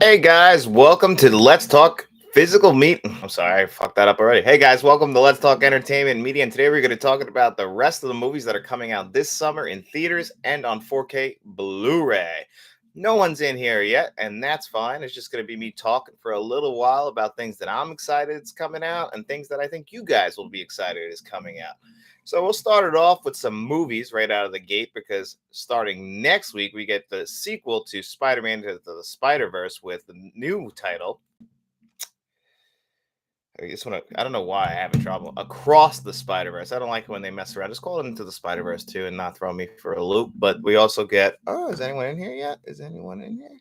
Hey guys, welcome to Let's Talk Physical Meat. I'm sorry, I fucked that up already. Hey guys, welcome to Let's Talk Entertainment and Media. And today we're going to talk about the rest of the movies that are coming out this summer in theaters and on 4K Blu-ray. No one's in here yet, and that's fine. It's just going to be me talking for a little while about things that I'm excited is coming out and things that I think you guys will be excited is coming out. So we'll start it off with some movies right out of the gate because starting next week we get the sequel to Spider-Man to the Spider-Verse with the new title. I don't know why I have a trouble. Across the Spider-Verse. I don't like it when they mess around. Just call it Into the Spider-Verse too and not throw me for a loop. But we also get, is anyone in here yet? Is anyone in here?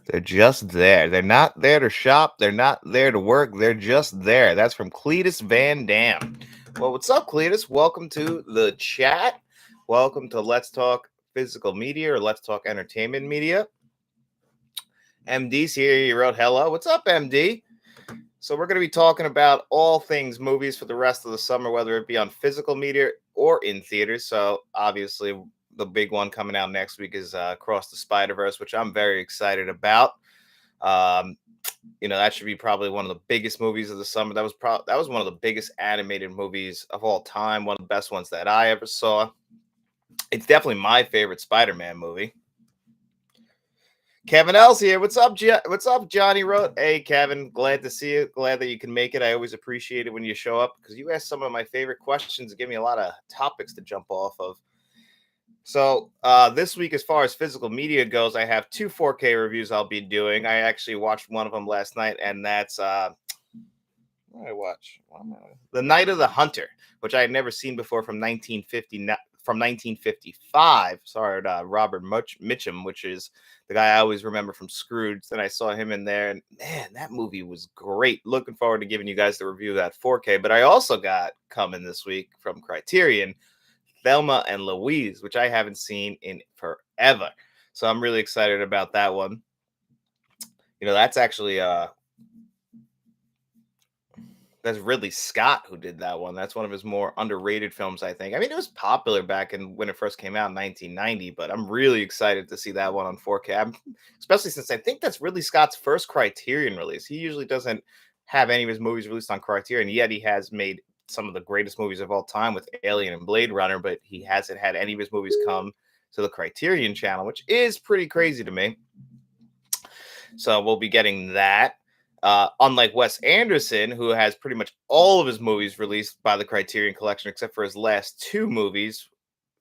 They're just there. They're not there to shop. They're not there to work. They're just there. That's from Cletus Van Dam. Well, what's up, Cletus? Welcome to the chat. Welcome to Let's Talk Physical Media or Let's Talk Entertainment Media. MD's here. He wrote hello. What's up, MD? So we're going to be talking about all things movies for the rest of the summer, whether it be on physical media or in theaters. So obviously the big one coming out next week is Across the Spider-Verse, which I'm very excited about. That should be probably one of the biggest movies of the summer. That was one of the biggest animated movies of all time. One of the best ones that I ever saw. It's definitely my favorite Spider-Man movie. Kevin L's here. What's up, What's up, Johnny wrote. Hey, Kevin. Glad to see you. Glad that you can make it. I always appreciate it when you show up because you ask some of my favorite questions and give me a lot of topics to jump off of. So this week, as far as physical media goes, I have 2 4K reviews I'll be doing. I actually watched one of them last night, and that's what did I watch? The Night of the Hunter, which I had never seen before from 1955. Sorry, Robert Mitchum, which is the guy I always remember from Scrooge. Then I saw him in there, and man, that movie was great. Looking forward to giving you guys the review of that 4K. But I also got coming this week from Criterion, Thelma and Louise, which I haven't seen in forever. So I'm really excited about that one. That's actually that's Ridley Scott who did that one. That's one of his more underrated films, I think. I mean, it was popular back when it first came out in 1990, but I'm really excited to see that one on 4K. Especially since I think that's Ridley Scott's first Criterion release. He usually doesn't have any of his movies released on Criterion, yet he has made some of the greatest movies of all time with Alien and Blade Runner, but he hasn't had any of his movies come to the Criterion channel, which is pretty crazy to me. So we'll be getting that. Unlike Wes Anderson, who has pretty much all of his movies released by the Criterion Collection, except for his last 2 movies,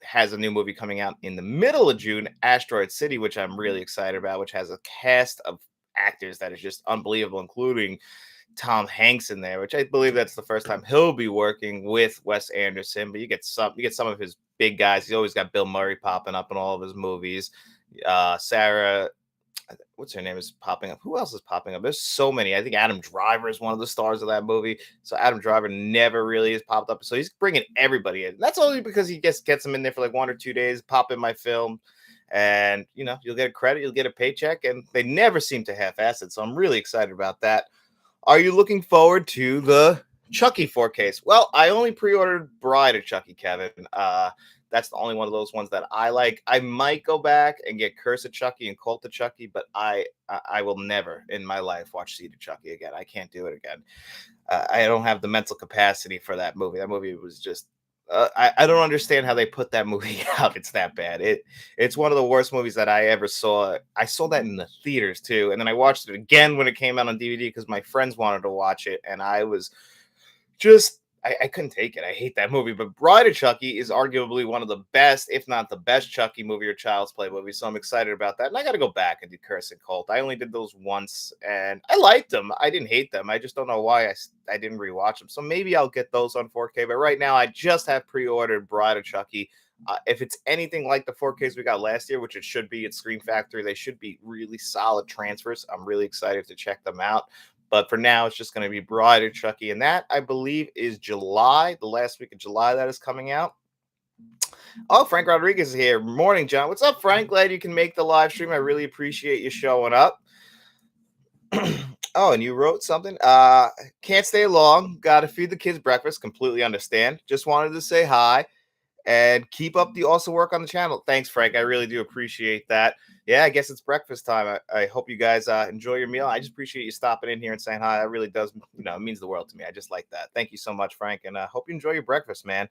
has a new movie coming out in the middle of June, Asteroid City, which I'm really excited about, which has a cast of actors that is just unbelievable, including Tom Hanks in there, which I believe that's the first time he'll be working with Wes Anderson. But you get some of his big guys. He's always got Bill Murray popping up in all of his movies. Sarah, what's her name, is popping up. Who else is popping up? There's so many. I think Adam Driver is one of the stars of that movie. So Adam Driver never really has popped up. So he's bringing everybody in. That's only because he gets them in there for like 1 or 2 days, pop in my film, and you'll get a credit, you'll get a paycheck, and they never seem to half-ass it. So I'm really excited about that. Are you looking forward to the Chucky 4Ks? Well, I only pre-ordered Bride of Chucky, Kevin. That's the only one of those ones that I like. I might go back and get Curse of Chucky and Cult of Chucky, but I will never in my life watch Seed of Chucky again. I can't do it again. I don't have the mental capacity for that movie. That movie was just I don't understand how they put that movie out. It's that bad. It's one of the worst movies that I ever saw. I saw that in the theaters too, and then I watched it again when it came out on DVD because my friends wanted to watch it, and I was just I couldn't take it. I hate that movie. But Bride of Chucky is arguably one of the best, if not the best, Chucky movie or Child's Play movie. So I'm excited about that. And I got to go back and do Curse and Cult. I only did those once, and I liked them. I didn't hate them. I just don't know why I didn't rewatch them. So maybe I'll get those on 4K. But right now, I just have pre-ordered Bride of Chucky. If it's anything like the 4Ks we got last year, which it should be at Scream Factory, they should be really solid transfers. I'm really excited to check them out. But for now, it's just going to be Bride of Chucky. And that, I believe, is July, the last week of July that is coming out. Oh, Frank Rodriguez is here. Morning, John. What's up, Frank? Glad you can make the live stream. I really appreciate you showing up. Oh, and you wrote something. Can't stay long. Got to feed the kids breakfast. Completely understand. Just wanted to say hi. and keep up the awesome work on the channel. Thanks, Frank. I really do appreciate that. Yeah, I guess it's breakfast time. I hope you guys enjoy your meal. I just appreciate you stopping in here and saying hi. That really does, it means the world to me. I just like that. Thank you so much, Frank, and I hope you enjoy your breakfast, man.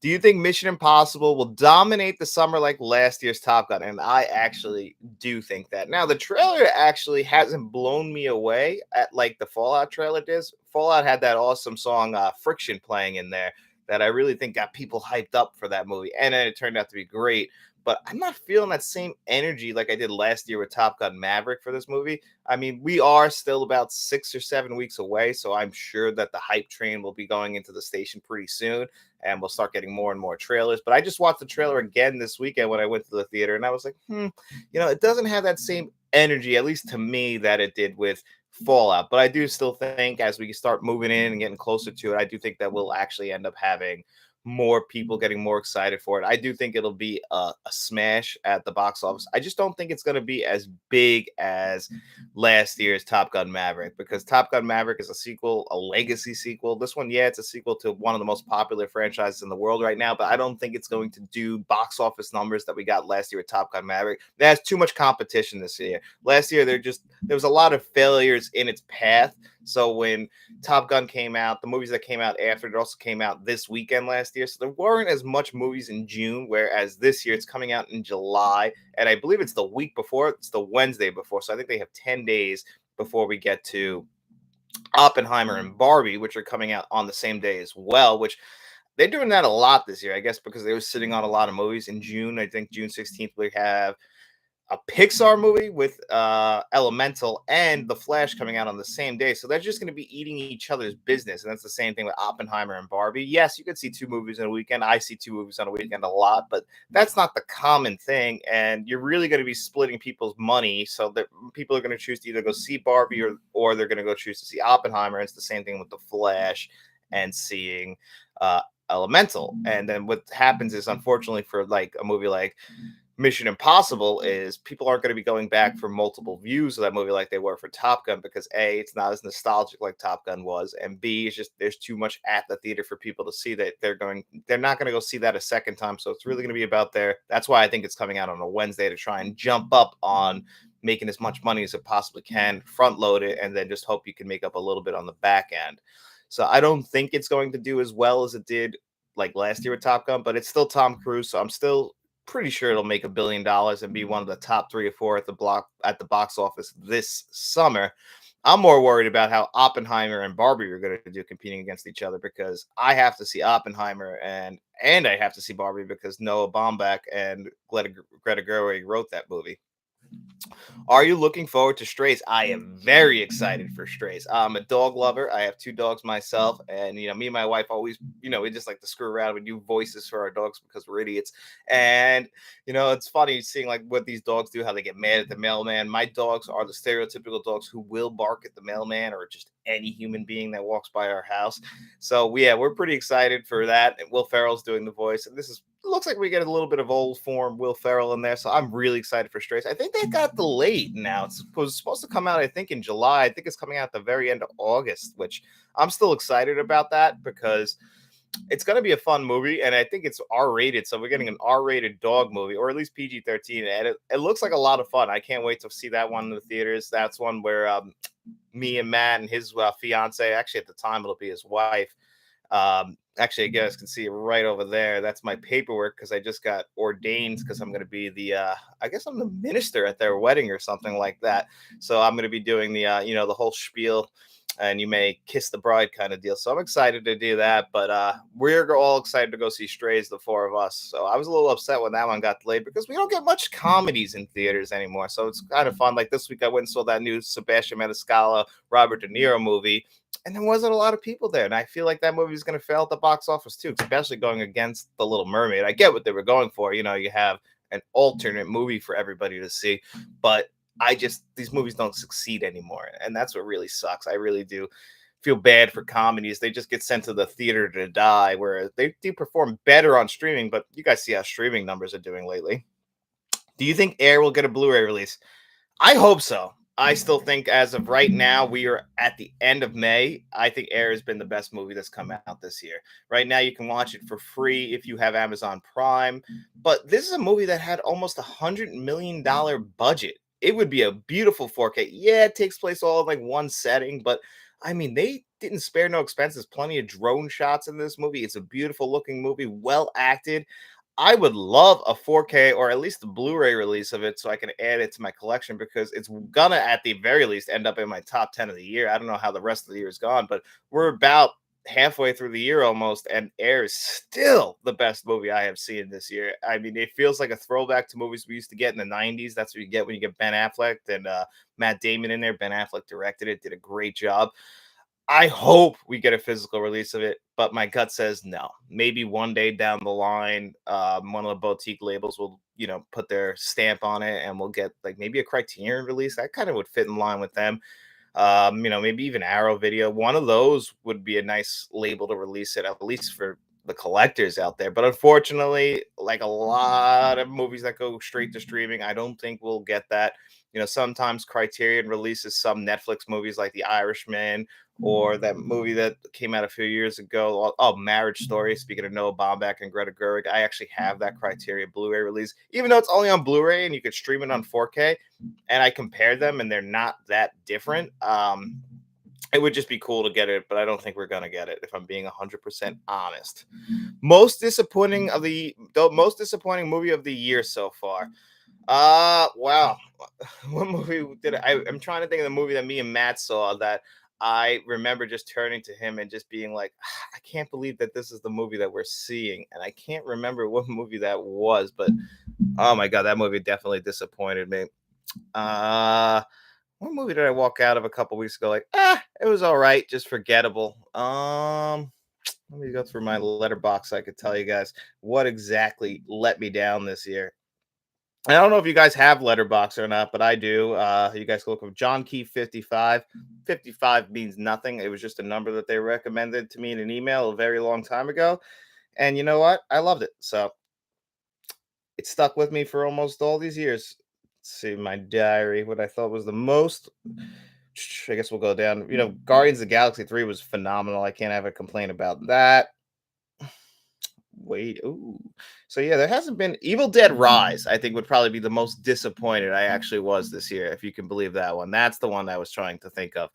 Do you think Mission Impossible will dominate the summer like last year's Top Gun? And I actually do think that. Now, the trailer actually hasn't blown me away at like the Fallout trailer did. Fallout had that awesome song Friction playing in there that I really think got people hyped up for that movie. And then it turned out to be great. But I'm not feeling that same energy like I did last year with Top Gun Maverick for this movie. I mean, we are still about 6 or 7 weeks away, so I'm sure that the hype train will be going into the station pretty soon, and we'll start getting more and more trailers. But I just watched the trailer again this weekend when I went to the theater, and I was like, it doesn't have that same energy, at least to me, that it did with Fallout. But I do still think as we start moving in and getting closer to it, I do think that we'll actually end up having more people getting more excited for it. I do think it'll be a smash at the box office. I just don't think it's going to be as big as last year's Top Gun Maverick, because Top Gun Maverick is a sequel, a legacy sequel. This one, yeah, it's a sequel to one of the most popular franchises in the world right now, but I don't think it's going to do box office numbers that we got last year with Top Gun Maverick. There's too much competition this year. Last year, there was a lot of failures in its path. So when Top Gun came out, the movies that came out after it also came out this weekend last year. So there weren't as much movies in June, whereas this year it's coming out in July. And I believe it's the week before, it's the Wednesday before. So I think they have 10 days before we get to Oppenheimer and Barbie, which are coming out on the same day as well, which they're doing that a lot this year, I guess, because they were sitting on a lot of movies in June. I think June 16th, we have a Pixar movie with Elemental and The Flash coming out on the same day. So they're just going to be eating each other's business. And that's the same thing with Oppenheimer and Barbie. Yes, you could see two movies in a weekend. I see two movies on a weekend a lot, but that's not the common thing. And you're really going to be splitting people's money so that people are going to choose to either go see Barbie or they're going to go choose to see Oppenheimer. And it's the same thing with The Flash and seeing Elemental. And then what happens is, unfortunately, for like a movie like Mission Impossible, is people aren't going to be going back for multiple views of that movie like they were for Top Gun, because A, it's not as nostalgic like Top Gun was, and B, it's just there's too much at the theater for people to see that they're not going to go see that a second time. So it's really going to be about that's why I think it's coming out on a Wednesday, to try and jump up on making as much money as it possibly can, front load it, and then just hope you can make up a little bit on the back end. So I don't think it's going to do as well as it did like last year with Top Gun, but it's still Tom Cruise, so I'm still pretty sure it'll make $1 billion and be one of the top 3 or 4 at the box office this summer. I'm more worried about how Oppenheimer and Barbie are going to do competing against each other, because I have to see Oppenheimer and I have to see Barbie because Noah Baumbach and Greta Gerwig wrote that movie. Are you looking forward to Strays? I am very excited for Strays. I'm a dog lover. I have 2 dogs myself, and me and my wife always, we just like to screw around. We do voices for our dogs because we're idiots. And it's funny seeing like what these dogs do, how they get mad at the mailman. My dogs are the stereotypical dogs who will bark at the mailman or just any human being that walks by our house. So yeah, we're pretty excited for that. And Will Ferrell's doing the voice, and it looks like we get a little bit of old form Will Ferrell in there. So I'm really excited for Strays. I think that got delayed now. It was supposed to come out, I think, in July. I think it's coming out at the very end of August, which I'm still excited about that, because it's going to be a fun movie. And I think it's R-rated. So we're getting an R-rated dog movie, or at least PG-13. And it looks like a lot of fun. I can't wait to see that one in the theaters. That's one where me and Matt and his fiance, actually at the time it'll be his wife, actually, you guys can see it right over there. That's my paperwork, because I just got ordained, because I'm going to be I guess I'm the minister at their wedding or something like that. So I'm going to be doing the the whole spiel, and you may kiss the bride kind of deal. So I'm excited to do that. But we're all excited to go see Strays, the 4 of us. So I was a little upset when that one got delayed, because we don't get much comedies in theaters anymore. So it's kind of fun. Like this week, I went and saw that new Sebastian Maniscalco, Robert De Niro movie, and there wasn't a lot of people there. And I feel like that movie is going to fail at the box office too, especially going against The Little Mermaid. I get what they were going for. You have an alternate movie for everybody to see, but these movies don't succeed anymore. And that's what really sucks. I really do feel bad for comedies. They just get sent to the theater to die, where they do perform better on streaming, but you guys see how streaming numbers are doing lately. Do you think Air will get a Blu-ray release? I hope so. I still think as of right now, we are at the end of May. I think Air has been the best movie that's come out this year. Right now, you can watch it for free if you have Amazon Prime. But this is a movie that had almost $100 million budget. It would be a beautiful 4K. Yeah, it takes place all in like one setting, but I mean, they didn't spare no expenses. Plenty of drone shots in this movie. It's a beautiful looking movie, well acted. I would love a 4K or at least the Blu-ray release of it so I can add it to my collection because it's gonna at the very least end up in my top 10 of the year. I don't know how the rest of the year is gone, but we're about halfway through the year almost, and Air is still the best movie I have seen this year. I mean, it feels like a throwback to movies we used to get in the 90s. That's what you get when you get Ben Affleck and Matt Damon in there. Ben Affleck directed it, did a great job. I hope we get a physical release of it, but my gut says no. Maybe one day down the line, one of the boutique labels will, put their stamp on it, and we'll get like maybe a Criterion release. That kind of would fit in line with them. Maybe even Arrow Video. One of those would be a nice label to release it, at least for the collectors out there. But unfortunately, like a lot of movies that go straight to streaming, I don't think we'll get that. Sometimes Criterion releases some Netflix movies like The Irishman or that movie that came out a few years ago. Oh, Marriage Story. Speaking of Noah Baumbach and Greta Gerwig, I actually have that Criterion Blu-ray release, even though it's only on Blu-ray and you could stream it on 4K, and I compared them and they're not that different. It would just be cool to get it, but I don't think we're gonna get it if I'm being 100% honest. Most disappointing movie of the year so far. Wow. What movie did I'm trying to think of the movie that me and Matt saw that I remember just turning to him and just being like, I can't believe that this is the movie that we're seeing. And I can't remember what movie that was, but oh my god, that movie definitely disappointed me. Uh what movie did I walk out of a couple weeks ago? Like, it was all right, just forgettable. Let me go through my letterbox so I could tell you guys what exactly let me down this year. I don't know if you guys have letterbox or not, but I do. You guys can look up John Key 55. 55 means nothing. It was just a number that they recommended to me in an email a very long time ago. And you know what? I loved it. So it stuck with me for almost all these years. Let's see my diary, what I thought was the most. I guess we'll go down. Guardians of the Galaxy 3 was phenomenal. I can't have a complaint about that. Wait, ooh. So yeah, there hasn't been Evil Dead Rise, I think would probably be the most disappointed I actually was this year, if you can believe that one. That's the one I was trying to think of.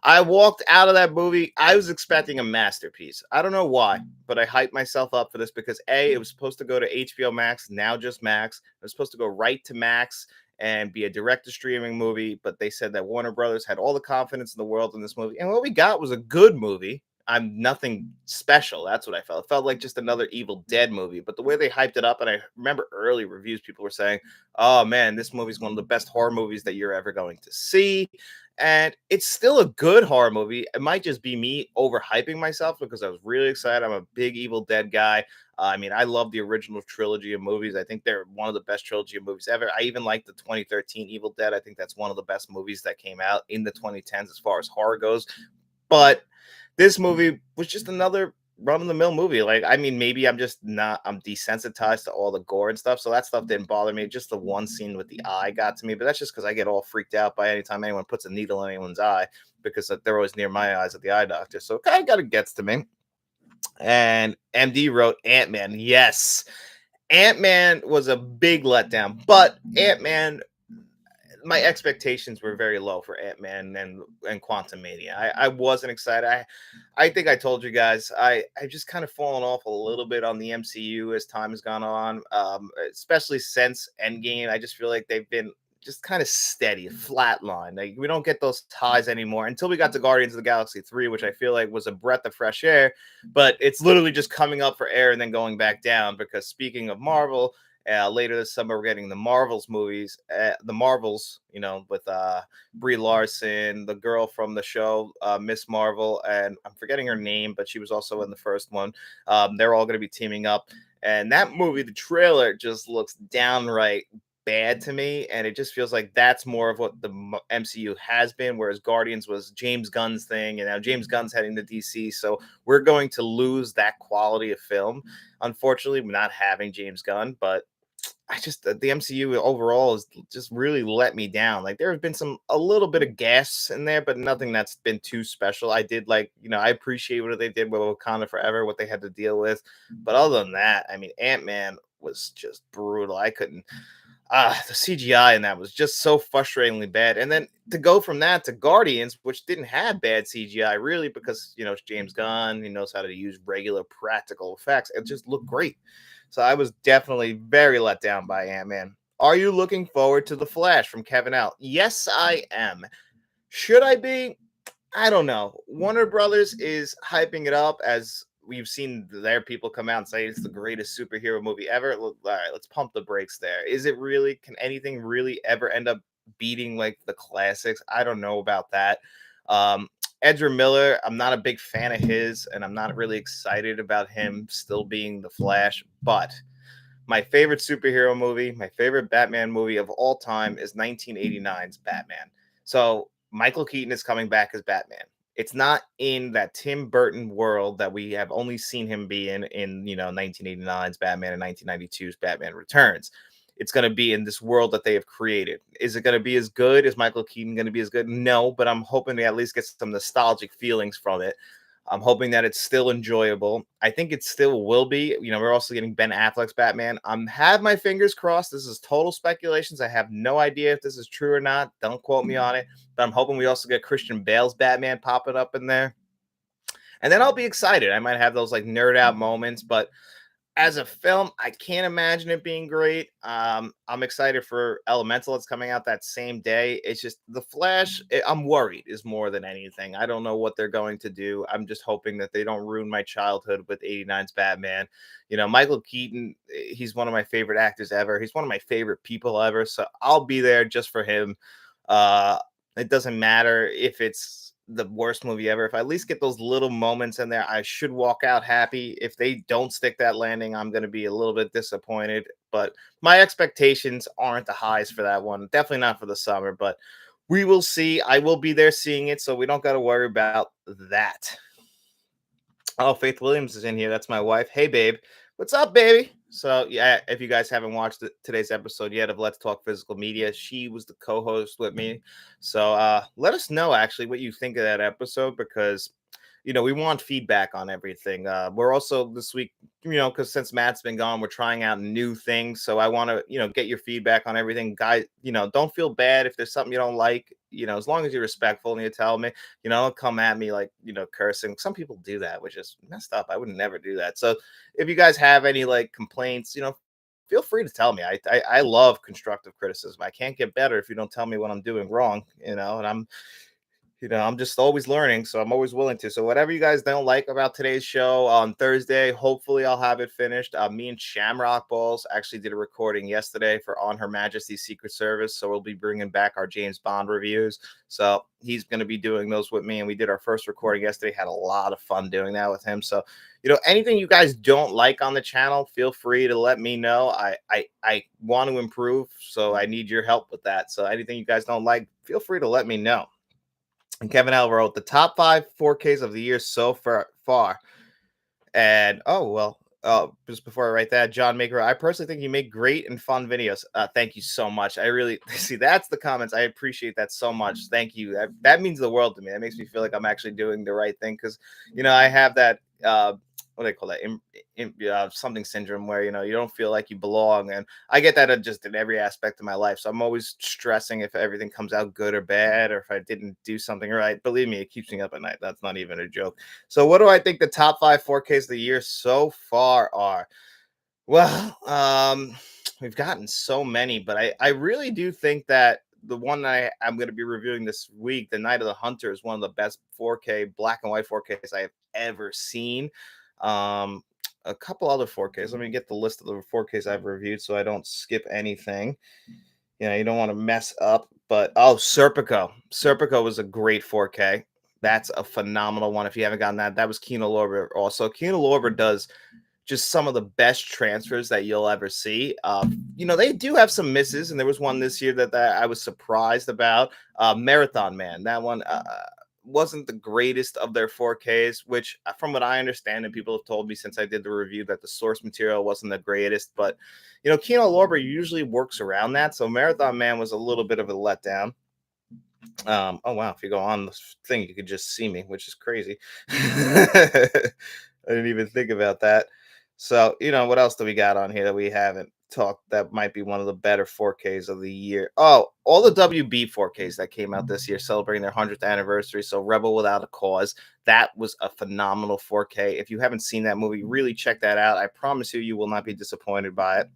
I walked out of that movie. I was expecting a masterpiece. I don't know why, but I hyped myself up for this because A, it was supposed to go to HBO Max, now just Max. It was supposed to go right to Max and be a direct to streaming movie, but they said that Warner Brothers had all the confidence in the world in this movie. And what we got was a good movie. I'm nothing special. That's what I felt. It felt like just another Evil Dead movie. But the way they hyped it up, and I remember early reviews, people were saying, "Oh man, this movie's one of the best horror movies that you're ever going to see." And it's still a good horror movie. It might just be me overhyping myself because I was really excited. I'm a big Evil Dead guy. I mean, I love the original trilogy of movies. I think they're one of the best trilogy of movies ever. I even like the 2013 Evil Dead. I think that's one of the best movies that came out in the 2010s as far as horror goes. But this movie was just another run of the mill movie. Like, I mean, maybe I'm desensitized to all the gore and stuff. So that stuff didn't bother me. Just the one scene with the eye got to me. But that's just because I get all freaked out by any time anyone puts a needle in anyone's eye because they're always near my eyes at the eye doctor. So it kind of gets to me. And MD wrote Ant-Man. Yes. Ant-Man was a big letdown, but Ant-Man, my expectations were very low for Ant-Man and Quantumania. I wasn't excited. I think I told you guys I've just kind of fallen off a little bit on the MCU as time has gone on, especially since Endgame. I just feel like they've been just kind of steady, flatline. Like we don't get those ties anymore until we got to Guardians of the Galaxy 3, which I feel like was a breath of fresh air, but it's literally just coming up for air and then going back down because speaking of Marvel, later this summer, we're getting the Marvels movies. The Marvels, with Brie Larson, the girl from the show, Miss Marvel, and I'm forgetting her name, but she was also in the first one. They're all going to be teaming up. And that movie, the trailer just looks downright bad to me. And it just feels like that's more of what the MCU has been, whereas Guardians was James Gunn's thing. And now James Gunn's heading to DC. So we're going to lose that quality of film. Unfortunately, we're not having James Gunn, but I just the MCU overall has just really let me down. Like there have been some a little bit of gas in there, but nothing that's been too special. I did like, I appreciate what they did with Wakanda Forever, what they had to deal with. But other than that, I mean, Ant-Man was just brutal. I couldn't the CGI in that was just so frustratingly bad. And then to go from that to Guardians, which didn't have bad CGI really because it's James Gunn, he knows how to use regular practical effects. It just looked great. So I was definitely very let down by Ant-Man. Are you looking forward to The Flash from Kevin L? Yes, I am. Should I be? I don't know. Warner Brothers is hyping it up as we've seen their people come out and say it's the greatest superhero movie ever. All right, let's pump the brakes there. Is it really? Can anything really ever end up beating like the classics? I don't know about that. Um, Ezra Miller, I'm not a big fan of his, and I'm not really excited about him still being the Flash, but my favorite superhero movie, my favorite Batman movie of all time is 1989's Batman. So Michael Keaton is coming back as Batman. It's not in that Tim Burton world that we have only seen him be in 1989's Batman and 1992's Batman Returns. It's going to be in this world that they have created. Is it going to be as good? Is Michael Keaton going to be as good? No, but I'm hoping to at least get some nostalgic feelings from it. I'm hoping that it's still enjoyable. I think it still will be. We're also getting Ben Affleck's Batman. I'm have my fingers crossed. This is total speculations. I have no idea if this is true or not. Don't quote me on it. But I'm hoping we also get Christian Bale's Batman popping up in there. And then I'll be excited. I might have those like nerd out moments, but as a film, I can't imagine it being great. I'm excited for Elemental. It's coming out that same day. It's just the Flash. I'm worried is more than anything. I don't know what they're going to do. I'm just hoping that they don't ruin my childhood with '89's Batman. Michael Keaton. He's one of my favorite actors ever. He's one of my favorite people ever. So I'll be there just for him. Uh, it doesn't matter if it's the worst movie ever. If I at least get those little moments in there, I should walk out happy. If they don't stick that landing, I'm going to be a little bit disappointed. But my expectations aren't the highest for that one. Definitely not for the summer, but we will see. I will be there seeing it, so we don't got to worry about that. Oh, Faith Williams is in here. That's my wife. Hey, babe. What's up, baby? So, yeah, if you guys haven't watched today's episode yet of Let's Talk Physical Media, she was the co-host with me. So, let us know actually what you think of that episode because we want feedback on everything. We're also this week, because since Matt's been gone, we're trying out new things. So I want to, get your feedback on everything. Guys, don't feel bad if there's something you don't like, as long as you're respectful and you tell me, don't come at me like, cursing. Some people do that, which is messed up. I would never do that. So if you guys have any like complaints, feel free to tell me. I love constructive criticism. I can't get better if you don't tell me what I'm doing wrong, and I'm just always learning, so I'm always willing to. So whatever you guys don't like about today's show on Thursday, hopefully I'll have it finished. Me and Shamrock Balls actually did a recording yesterday for On Her Majesty's Secret Service, so we'll be bringing back our James Bond reviews. So he's going to be doing those with me, and we did our first recording yesterday. Had a lot of fun doing that with him. So anything you guys don't like on the channel, feel free to let me know. I want to improve, so I need your help with that. So anything you guys don't like, feel free to let me know. And Kevin L wrote the top 5 4Ks of the year so far. And just before I write that, John Maker, I personally think you make great and fun videos. Thank you so much. I really see that's the comments. I appreciate that so much. Thank you. That means the world to me. That makes me feel like I'm actually doing the right thing because I have that what do they call that something syndrome where you don't feel like you belong, and I get that just in every aspect of my life. So I'm always stressing if everything comes out good or bad, or if I didn't do something right. Believe me, it keeps me up at night. That's not even a joke. So what do I think the top 5 4Ks of the year so far are? Well, we've gotten so many, but I really do think that the one that I'm going to be reviewing this week, The Night of the Hunter, is one of the best 4K black and white 4Ks I have ever seen. Um, a couple other 4Ks. Let me get the list of the 4Ks I've reviewed so I don't skip anything. You don't want to mess up, but Serpico. Serpico was a great 4K. That's a phenomenal one. If you haven't gotten that, that was Kino Lorber. Also, Kino Lorber does just some of the best transfers that you'll ever see. They do have some misses, and there was one this year that I was surprised about. Marathon Man, that one. wasn't the greatest of their 4Ks, which from what I understand, and people have told me since I did the review that the source material wasn't the greatest. But Kino Lorber usually works around that. So Marathon Man was a little bit of a letdown. Oh wow, if you go on this thing, you could just see me, which is crazy. I didn't even think about that. So, what else do we got on here that we haven't talked that might be one of the better 4Ks of the year? Oh, all the WB 4Ks that came out this year celebrating their 100th anniversary. So, Rebel Without a Cause, that was a phenomenal 4K. If you haven't seen that movie, really check that out. I promise you, you will not be disappointed by it.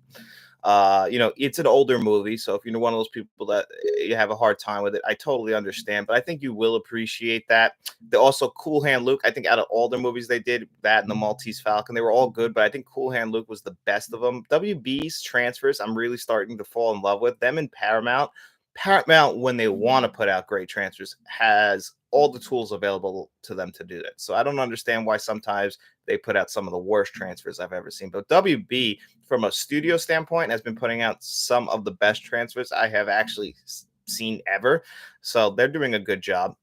It's an older movie, so if you're one of those people that you have a hard time with it, I totally understand, but I think you will appreciate that. The also Cool Hand Luke, I think out of all the movies they did, that and the Maltese Falcon, they were all good, but I think Cool Hand Luke was the best of them. WB's transfers, I'm really starting to fall in love with them. In Paramount, when they want to put out great transfers, has all the tools available to them to do that. So I don't understand why sometimes they put out some of the worst transfers I've ever seen. But WB, from a studio standpoint, has been putting out some of the best transfers I have actually seen ever. So they're doing a good job.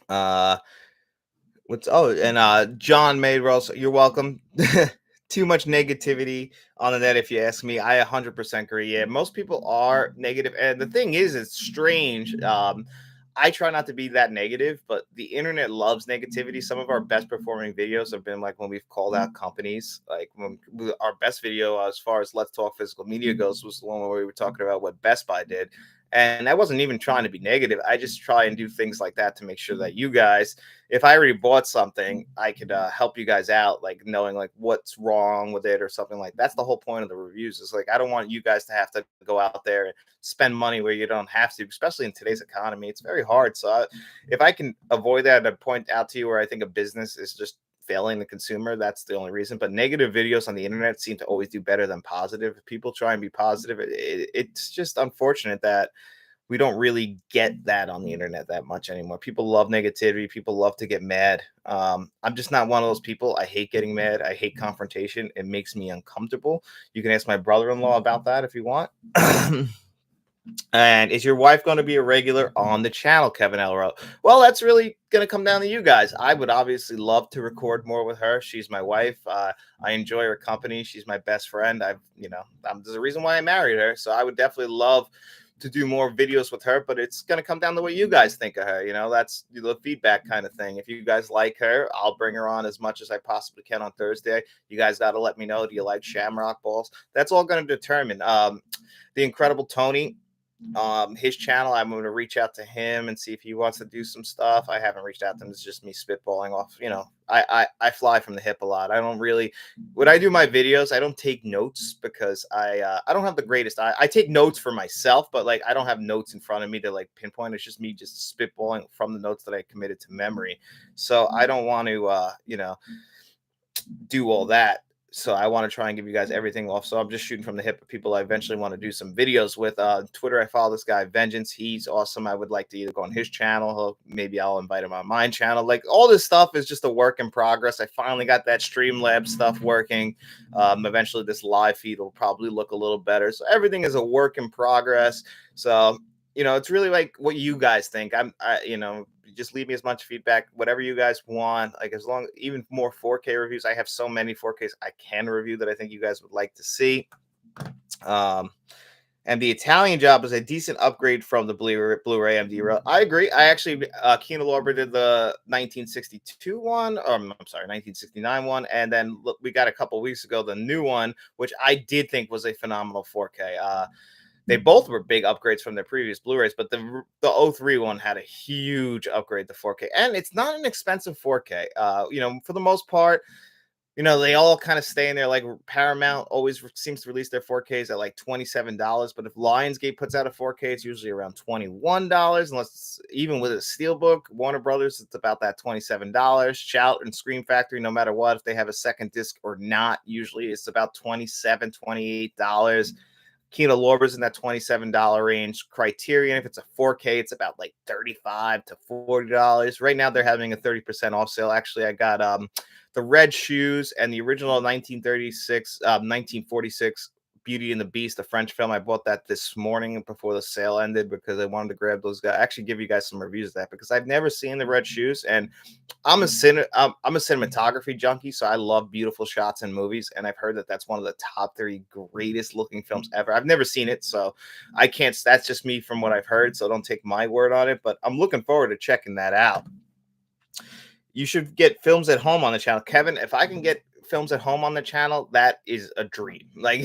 Uh, John Maydrell, you're welcome. Too much negativity on the net, if you ask me. I 100% agree. Yeah, most people are negative, and the thing is, it's strange. I try not to be that negative, but the internet loves negativity. Some of our best performing videos have been like when we've called out companies. Like our best video, as far as Let's Talk Physical Media goes, was the one where we were talking about what Best Buy did. And I wasn't even trying to be negative. I just try and do things like that to make sure that you guys, if I already bought something, I could help you guys out, like knowing like what's wrong with it or something like that's the whole point of the reviews. Is like I don't want you guys to have to go out there and spend money where you don't have to, especially in today's economy. It's very hard. So if I can avoid that and point out to you where I think a business is just failing the consumer, that's the only reason. But negative videos on the internet seem to always do better than positive. If people try and be positive, it's just unfortunate that we don't really get that on the internet that much anymore. People love negativity. People love to get mad. I'm just not one of those people. I hate getting mad. I hate confrontation. It makes me uncomfortable. You can ask my brother-in-law about that if you want. And is your wife going to be a regular on the channel, Kevin Elro? Well, that's really going to come down to you guys. I would obviously love to record more with her. She's my wife. I enjoy her company. She's my best friend. There's a reason why I married her. So I would definitely love to do more videos with her, but it's going to come down to what you guys think of her. That's the feedback kind of thing. If you guys like her, I'll bring her on as much as I possibly can on Thursday. You guys got to let me know. Do you like Shamrock Balls? That's all going to determine. The Incredible Tony, his channel, I'm going to reach out to him and see if he wants to do some stuff. I haven't reached out to him. It's just me spitballing off. I fly from the hip a lot. I don't really, when I do my videos, I don't take notes because I don't have the greatest I take notes for myself, but like I don't have notes in front of me to like pinpoint. It's just me just spitballing from the notes that I committed to memory. So I don't want to do all that. So I want to try and give you guys everything off. So I'm just shooting from the hip of people I eventually want to do some videos with. Twitter, I follow this guy Vengeance. He's awesome. I would like to either go on his channel. Maybe I'll invite him on my channel. Like all this stuff is just a work in progress. I finally got that Streamlabs stuff working. Eventually this live feed will probably look a little better. So everything is a work in progress. So it's really like what you guys think. Just leave me as much feedback, whatever you guys want. Like as long, even more 4K reviews. I have so many 4Ks I can review that I think you guys would like to see. And the Italian Job is a decent upgrade from the Blu-ray MD. I agree. I actually, Kino Lorber did the 1962 one. I'm sorry, 1969 one, and then we got a couple weeks ago the new one, which I did think was a phenomenal 4K. They both were big upgrades from their previous Blu-rays, but the 03 one had a huge upgrade to 4K, and it's not an expensive 4K. For the most part, they all kind of stay in there. Like Paramount always seems to release their 4Ks at like $27, but if Lionsgate puts out a 4K, it's usually around $21, unless it's, even with a steelbook. Warner Brothers, it's about that $27. Shout and Scream Factory, no matter what, if they have a second disc or not, usually it's about $27, $28. Kino Lorber's in that $27 range. Criterion, if it's a 4K, it's about like $35 to $40. Right now, they're having a 30% off sale. Actually, I got the Red Shoes and the original 1946, 1946 Beauty and the Beast, the French film. I bought that this morning before the sale ended because I wanted to grab those guys. Actually, give you guys some reviews of that because I've never seen the Red Shoes, and I'm a cinematography junkie, so I love beautiful shots in movies, and I've heard that that's one of the top three greatest looking films ever. I've never seen it, so I can't. That's just me from what I've heard, so don't take my word on it. But I'm looking forward to checking that out. You should get Films at Home on the channel, Kevin. If I can get Films at Home on the channel, that is a dream. Like,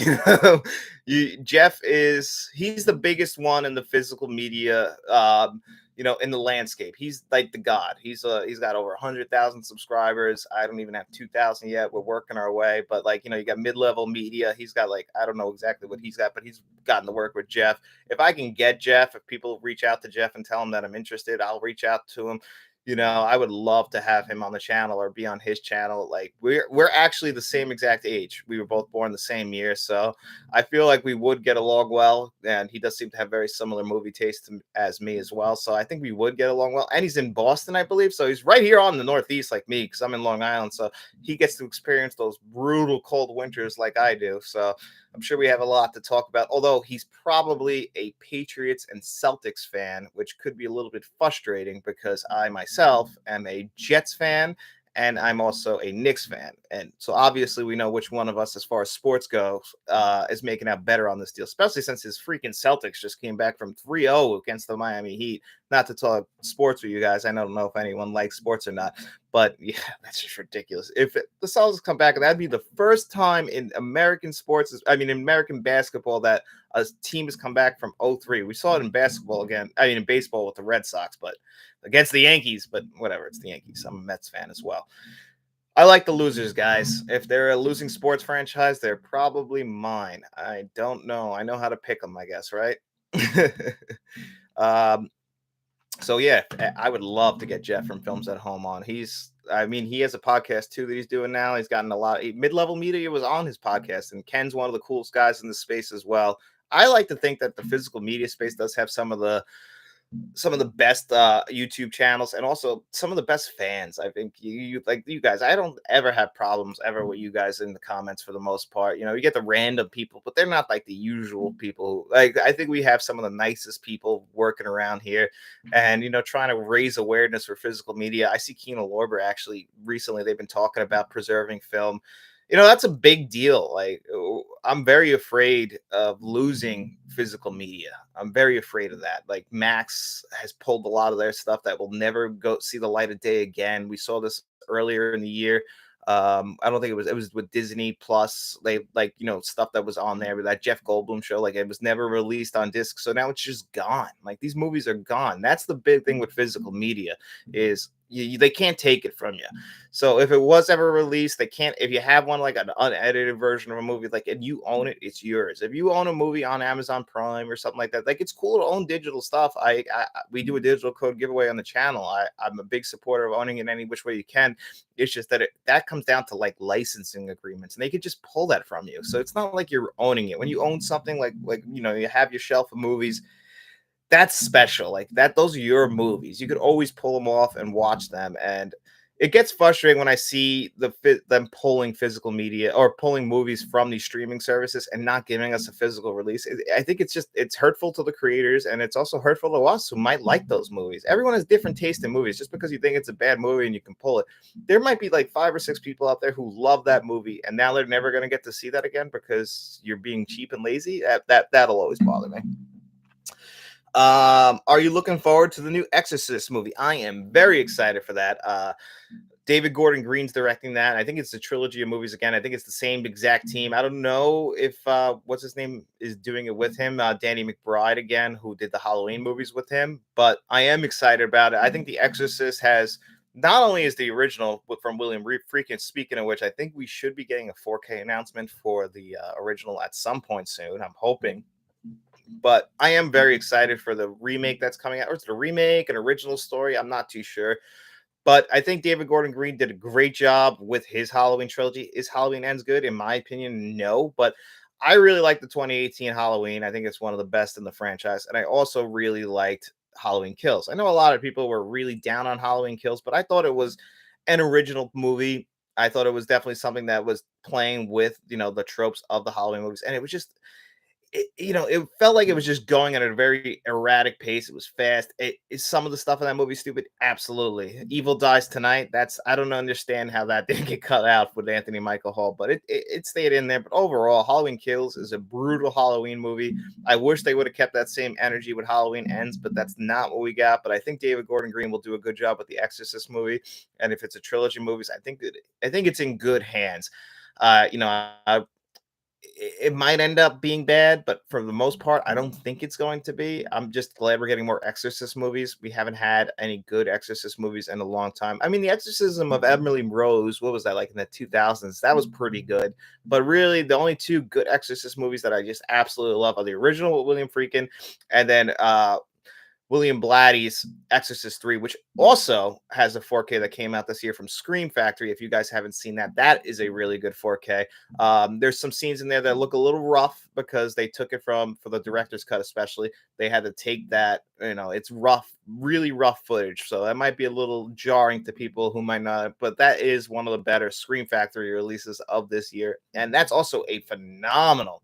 Jeff is he's the biggest one in the physical media, in the landscape. He's like the god. He's got over 100,000 subscribers. I don't even have 2,000 yet. We're working our way, but like you got mid-level media. He's got like I don't know exactly what he's got, but he's gotten to work with Jeff. If I can get Jeff, if people reach out to Jeff and tell him that I'm interested, I'll reach out to him. I would love to have him on the channel or be on his channel. Like we're actually the same exact age. We were both born the same year, so I feel like we would get along well. And he does seem to have very similar movie taste as me as well. So I think we would get along well. And he's in Boston, I believe. So he's right here on the Northeast, like me, because I'm in Long Island. So he gets to experience those brutal cold winters like I do. So I'm sure we have a lot to talk about, although he's probably a Patriots and Celtics fan, which could be a little bit frustrating because I myself am a Jets fan and I'm also a Knicks fan. And so obviously we know which one of us, as far as sports goes, is making out better on this deal, especially since his freaking Celtics just came back from 3-0 against the Miami Heat. Not to talk sports with you guys. I don't know if anyone likes sports or not, but yeah, that's just ridiculous. If the Celtics come back, that'd be the first time in American sports, in American basketball, that a team has come back from 0-3. We saw it in basketball again. In baseball with the Red Sox, but against the Yankees, but whatever, it's the Yankees. I'm a Mets fan as well. I like the losers, guys. If they're a losing sports franchise, they're probably mine. I don't know. I know how to pick them, I guess, right? um, so yeah, I would love to get Jeff from Films at Home on. He has a podcast too that he's doing now. He's gotten a lot. Mid-level media was on his podcast, and Ken's one of the coolest guys in the space as well. I like to think that the physical media space does have some of the best YouTube channels and also some of the best fans. I think you like you guys. I don't ever have problems ever with you guys in the comments for the most part. You get the random people, but they're not like the usual people. Like I think we have some of the nicest people working around here, and trying to raise awareness for physical media. I see Kino Lorber actually recently. They've been talking about preserving film. That's a big deal. Like, I'm very afraid of losing physical media. I'm very afraid of that. Like, Max has pulled a lot of their stuff that will never go see the light of day again. We saw this earlier in the year. I don't think it was with Disney Plus. They stuff that was on there with that Jeff Goldblum show. Like, it was never released on disc, so now it's just gone. Like, these movies are gone. That's the big thing with physical media is they can't take it from you. So if it was ever released, they can't. If you have one like an unedited version of a movie, like and you own it, it's yours. If you own a movie on Amazon Prime or something like that, like it's cool to own digital stuff. We do a digital code giveaway on the channel. I'm a big supporter of owning it any which way you can. It's just that that comes down to like licensing agreements, and they could just pull that from you. So it's not like you're owning it. When you own something like you have your shelf of movies, that's special. Like that, those are your movies. You could always pull them off and watch them. And it gets frustrating when I see them pulling physical media or pulling movies from these streaming services and not giving us a physical release. I think it's hurtful to the creators, and it's also hurtful to us who might like those movies. Everyone has different taste in movies. Just because you think it's a bad movie and you can pull it, there might be like 5 or 6 people out there who love that movie, and now they're never going to get to see that again because you're being cheap and lazy. That'll always bother me. Are you looking forward to the new Exorcist movie? I am very excited for that. David Gordon Green's directing that. I think it's a trilogy of movies again. I think it's the same exact team. I don't know if what's his name is doing it with him. Danny McBride again, who did the Halloween movies with him. But I am excited about it. I think The Exorcist has not only is the original from William Friedkin. Speaking of which, I think we should be getting a 4K announcement for the original at some point soon. I'm hoping. But I am very excited for the remake that's coming out. Or is it a remake, an original story? I'm not too sure. But I think David Gordon Green did a great job with his Halloween trilogy. Is Halloween Ends good? In my opinion, no. But I really like the 2018 Halloween. I think it's one of the best in the franchise. And I also really liked Halloween Kills. I know a lot of people were really down on Halloween Kills, but I thought it was an original movie. I thought it was definitely something that was playing with the tropes of the Halloween movies, and it was just it felt like it was just going at a very erratic pace. It was fast. Is some of the stuff in that movie stupid? Absolutely. Evil Dies Tonight. I don't understand how that didn't get cut out with Anthony Michael Hall, but it stayed in there. But overall, Halloween Kills is a brutal Halloween movie. I wish they would have kept that same energy with Halloween Ends, but that's not what we got. But I think David Gordon Green will do a good job with the Exorcist movie, and if it's a trilogy of movies, I think it's in good hands. It might end up being bad, but for the most part, I don't think it's going to be. I'm just glad we're getting more Exorcist movies. We haven't had any good Exorcist movies in a long time. I mean, the Exorcism of Emily Rose, what was that, like in the 2000s? That was pretty good. But really, the only two good Exorcist movies that I just absolutely love are the original with William Friedkin, and then William Blatty's Exorcist 3, which also has a 4K that came out this year from Scream Factory. If you guys haven't seen that, that is a really good 4K. There's some scenes in there that look a little rough because they took it for the director's cut, especially. They had to take that, it's rough, really rough footage. So that might be a little jarring to people who might not, but that is one of the better Scream Factory releases of this year. And that's also a phenomenal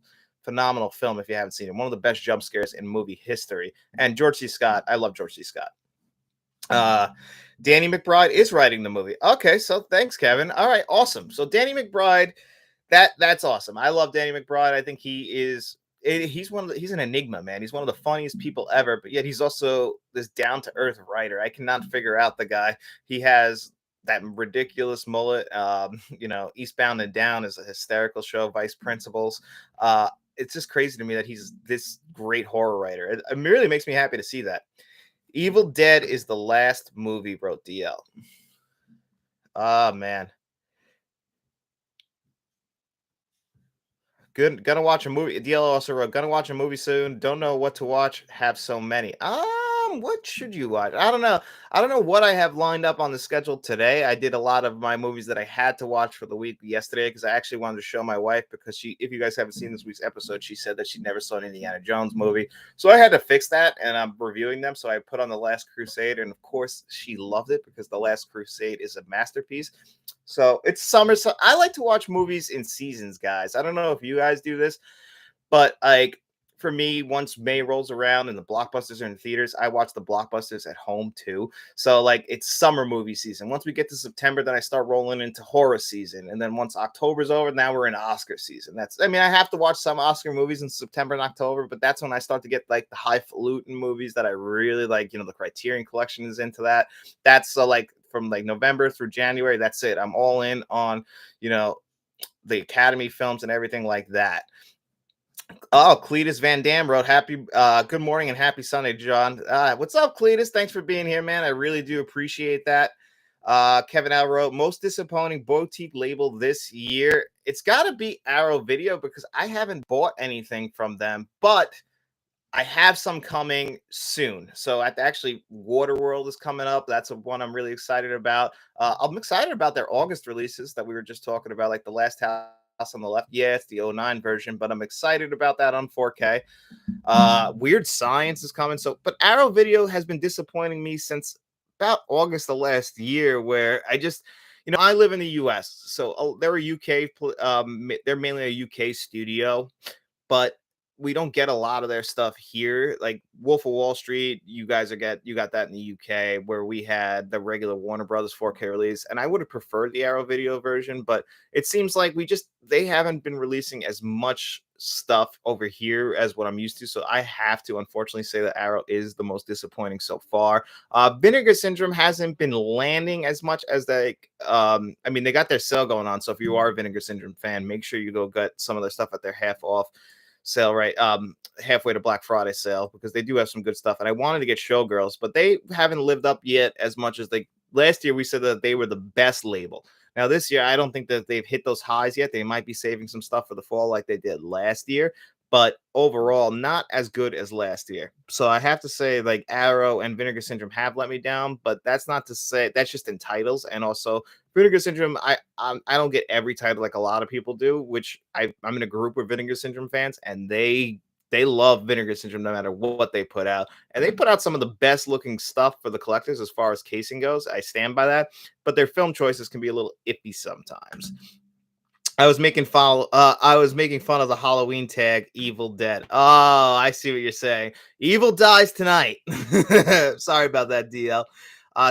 film if you haven't seen it. One of the best jump scares in movie history. And George C. Scott, I love George C. Scott. Danny McBride is writing the movie. Okay, so thanks, Kevin. All right, awesome. So Danny McBride, that's awesome. I love Danny McBride. I think he's an enigma, man. He's one of the funniest people ever, but yet he's also this down-to-earth writer. I cannot figure out the guy. He has that ridiculous mullet. Eastbound and Down is a hysterical show. Vice Principals. It's just crazy to me that he's this great horror writer. It really makes me happy to see that. Evil Dead is the last movie, wrote DL. Oh, man. Good. Gonna watch a movie. DL also wrote, gonna watch a movie soon. Don't know what to watch. Have so many. What should you watch? I don't know. I don't know what I have lined up on the schedule today. I did a lot of my movies that I had to watch for the week yesterday because I actually wanted to show my wife because if you guys haven't seen this week's episode, she said that she never saw an Indiana Jones movie. So I had to fix that and I'm reviewing them. So I put on The Last Crusade and of course she loved it because The Last Crusade is a masterpiece. So it's summer. So I like to watch movies in seasons, guys. I don't know if you guys do this, but like for me, once May rolls around and the blockbusters are in theaters, I watch the blockbusters at home too. So like it's summer movie season. Once we get to September, then I start rolling into horror season. And then once October's over, now we're in Oscar season. I have to watch some Oscar movies in September and October, but that's when I start to get like the highfalutin movies that I really like. The Criterion Collection is into that. That's like from like November through January. That's it. I'm all in on, the Academy films and everything like that. Oh, Cletus Van Dam wrote good morning and happy Sunday, John. What's up, Cletus? Thanks for being here, man. I really do appreciate that. Kevin L wrote, most disappointing boutique label this year. It's got to be Arrow Video because I haven't bought anything from them, but I have some coming soon. So actually, Waterworld is coming up. That's one I'm really excited about. I'm excited about their August releases that we were just talking about, like The Last House on the Left. Yeah, it's the '09 version, but I'm excited about that on 4K. Weird Science is coming. But Arrow Video has been disappointing me since about August of last year, where I just, I live in the U.S., so they're a UK, they're mainly a UK studio, but we don't get a lot of their stuff here. Like Wolf of Wall Street, you got that in the UK where we had the regular Warner Brothers 4K release, and I would have preferred the Arrow Video version, but it seems like they haven't been releasing as much stuff over here as what I'm used to. So I have to unfortunately say that Arrow is the most disappointing so far. Vinegar Syndrome hasn't been landing as much as they got their sale going on. So if you are a Vinegar Syndrome fan, make sure you go get some of their stuff at their half off sale, right? Halfway to Black Friday sale, because they do have some good stuff. And I wanted to get Showgirls, but they haven't lived up yet as much as last year we said that they were the best label. Now this year, I don't think that they've hit those highs yet. They might be saving some stuff for the fall like they did last year, but overall not as good as last year. So I have to say, like, Arrow and Vinegar Syndrome have let me down, but that's not to say that's just in titles. And also Vinegar Syndrome, I don't get every title like a lot of people do, which I'm in a group with Vinegar Syndrome fans, and they love Vinegar Syndrome no matter what they put out. And they put out some of the best looking stuff for the collectors as far as casing goes. I stand by that, but their film choices can be a little iffy sometimes. I was making fun of the Halloween tag Evil Dead. Oh, I see what you're saying. Evil dies tonight. Sorry about that, DL.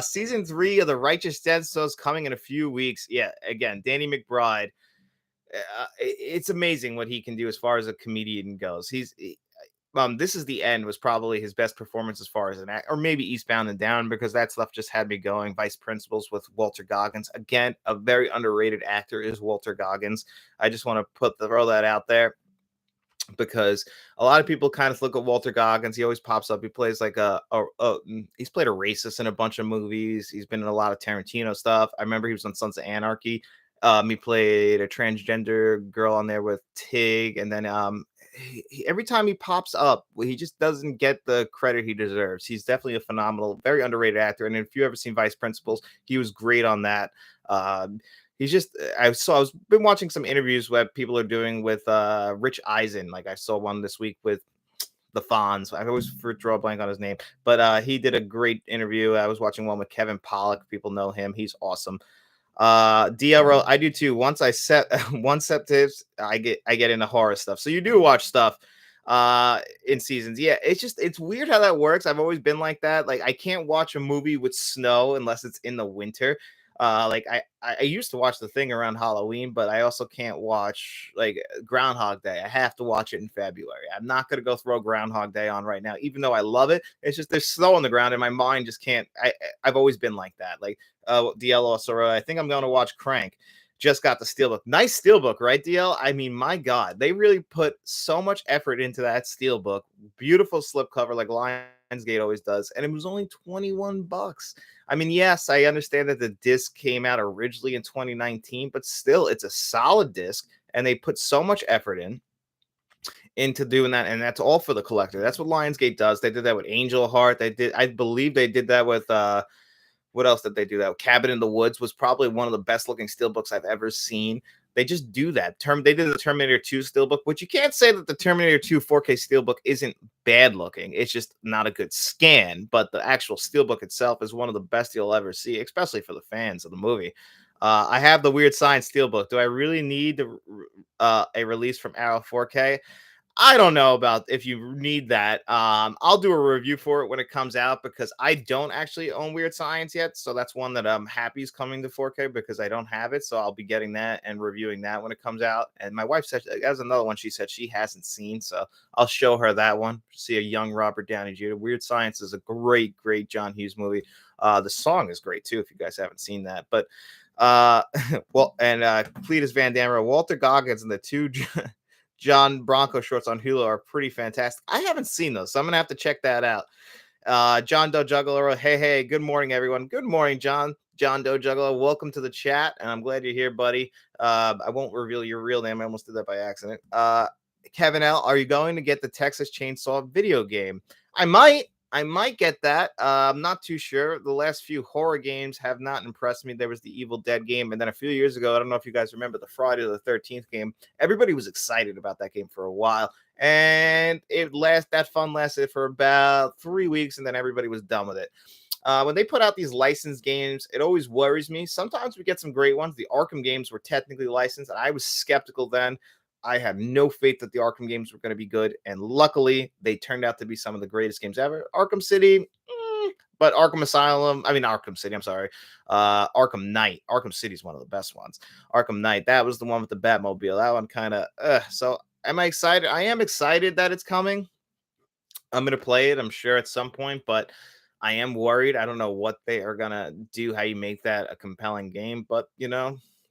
Season 3 of the Righteous Dead show is coming in a few weeks. Yeah, again, Danny McBride. It's amazing what he can do as far as a comedian goes. This is the end was probably his best performance as far as an act, or maybe Eastbound and Down, because that stuff just had me going. Vice Principals with Walter Goggins, again, a very underrated actor is Walter Goggins. I just want to throw that out there because a lot of people kind of look at Walter Goggins. He always pops up. He plays like he's played a racist in a bunch of movies. He's been in a lot of Tarantino stuff. I remember he was on Sons of Anarchy. He played a transgender girl on there with Tig, and then every time he pops up, he just doesn't get the credit he deserves. He's definitely a phenomenal, very underrated actor. And if you ever seen Vice Principals, he was great on that. He's just I was been watching some interviews where people are doing with Rich Eisen. Like I saw one this week with the Fonz. I always draw a blank on his name, but he did a great interview. I was watching one with Kevin Pollak. People know him. He's awesome. DLRO, I do too. Once I set one set tips, I get into horror stuff. So you do watch stuff in seasons. Yeah, it's weird how that works. I've always been like that. Like I can't watch a movie with snow unless it's in the winter. Like I used to watch The Thing around Halloween, but I also can't watch like Groundhog Day. I have to watch it in February. I'm not gonna go throw Groundhog Day on right now, even though I love it. It's just there's snow on the ground, and my mind just can't. I've always been like that. Like DL also, I think I'm going to watch Crank. Just got the steelbook. Nice steelbook, right, DL? I mean, my God, they really put so much effort into that steelbook. Beautiful slipcover, like Lionsgate always does, and it was only $21. I mean, yes, I understand that the disc came out originally in 2019, but still, it's a solid disc, and they put so much effort into doing that, and that's all for the collector. That's what Lionsgate does. They did that with Angel Heart. I believe they did that with what else did they do that? Cabin in the Woods was probably one of the best looking steelbooks I've ever seen. They just do that. They did the Terminator 2 steelbook, which you can't say that the Terminator 2 4K steelbook isn't bad looking. It's just not a good scan, but the actual steelbook itself is one of the best you'll ever see, especially for the fans of the movie. I have the Weird Science steelbook. Do I really need a release from Arrow 4K? I don't know about if you need that. I'll do a review for it when it comes out because I don't actually own Weird Science yet. So that's one that I'm happy is coming to 4K because I don't have it. So I'll be getting that and reviewing that when it comes out. And my wife said that's another one she said she hasn't seen. So I'll show her that one. See a young Robert Downey Jr. Weird Science is a great, great John Hughes movie. The song is great too, if you guys haven't seen that. But well, and Cletus Van Damme, Walter Goggins, and the two John Bronco shorts on Hulu are pretty fantastic. I haven't seen those, so I'm gonna have to check that out. John Doe Juggler, hey, good morning, everyone. Good morning, John Doe Juggler. Welcome to the chat, and I'm glad you're here, buddy. I won't reveal your real name. I almost did that by accident. Kevin L, are you going to get the Texas Chainsaw video game? I might. I might get that. I'm not too sure. The last few horror games have not impressed me. There was the Evil Dead game, and then a few years ago, I don't know if you guys remember the Friday the 13th game. Everybody was excited about that game for a while, and that fun lasted for about 3 weeks, and then everybody was done with it. When they put out these licensed games, it always worries me. Sometimes we get some great ones. The Arkham games were technically licensed, and I was skeptical then. I had no faith that the Arkham games were going to be good, and luckily they turned out to be some of the greatest games ever. Arkham City, but Arkham City, I'm sorry. Arkham Knight. Arkham City is one of the best ones. Arkham Knight, that was the one with the Batmobile. That one kind of, so am I excited? I am excited that it's coming. I'm going to play it, I'm sure, at some point, but I am worried. I don't know what they are going to do, how you make that a compelling game, but,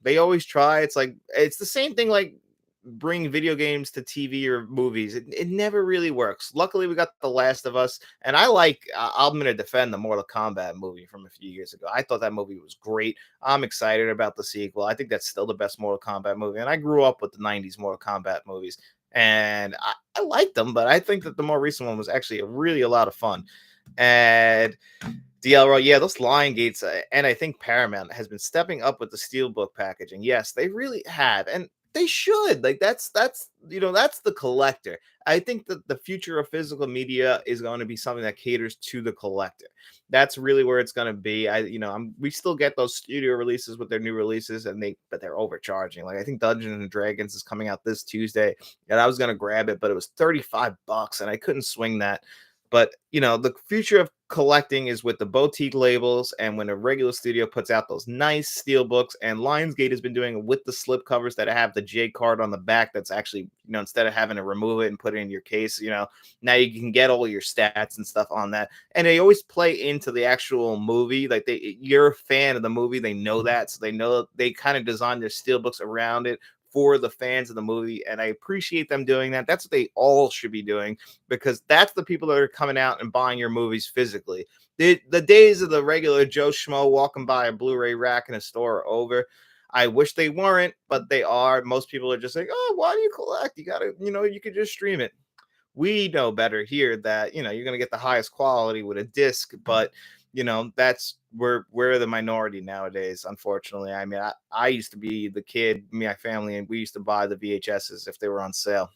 they always try. It's the same thing like bring video games to TV or movies. It never really works. Luckily, we got The Last of Us, and I'm going to defend the Mortal Kombat movie from a few years ago. I thought that movie was great. I'm excited about the sequel. I think that's still the best Mortal Kombat movie, and I grew up with the 90s Mortal Kombat movies, and I liked them, but I think that the more recent one was actually a lot of fun. And DL, yeah, those Lion Gates, and I think Paramount has been stepping up with the Steelbook packaging. Yes, they really have. And They should. Like that's the collector. I think that the future of physical media is going to be something that caters to the collector. That's really where it's going to be. We still get those studio releases with their new releases, but they're overcharging. Like I think Dungeons and Dragons is coming out this Tuesday, and I was going to grab it, but it was $35, and I couldn't swing that. But the future of collecting is with the boutique labels, and when a regular studio puts out those nice steel books, and Lionsgate has been doing it with the slip covers that have the J card on the back. That's actually, instead of having to remove it and put it in your case, now you can get all your stats and stuff on that. And they always play into the actual movie. Like you're a fan of the movie, they know that, so they kind of design their steel books around it for the fans of the movie, and I appreciate them doing that. That's what they all should be doing, because that's the people that are coming out and buying your movies physically. The days of the regular Joe Schmo walking by a Blu-ray rack in a store are over. I wish they weren't, but they are. Most people are just like, oh, why do you collect? You gotta, you could just stream it. We know better here that you're going to get the highest quality with a disc, but that's we're the minority nowadays, unfortunately. I mean, I used to be the kid, me, my family, and we used to buy the VHSs if they were on sale.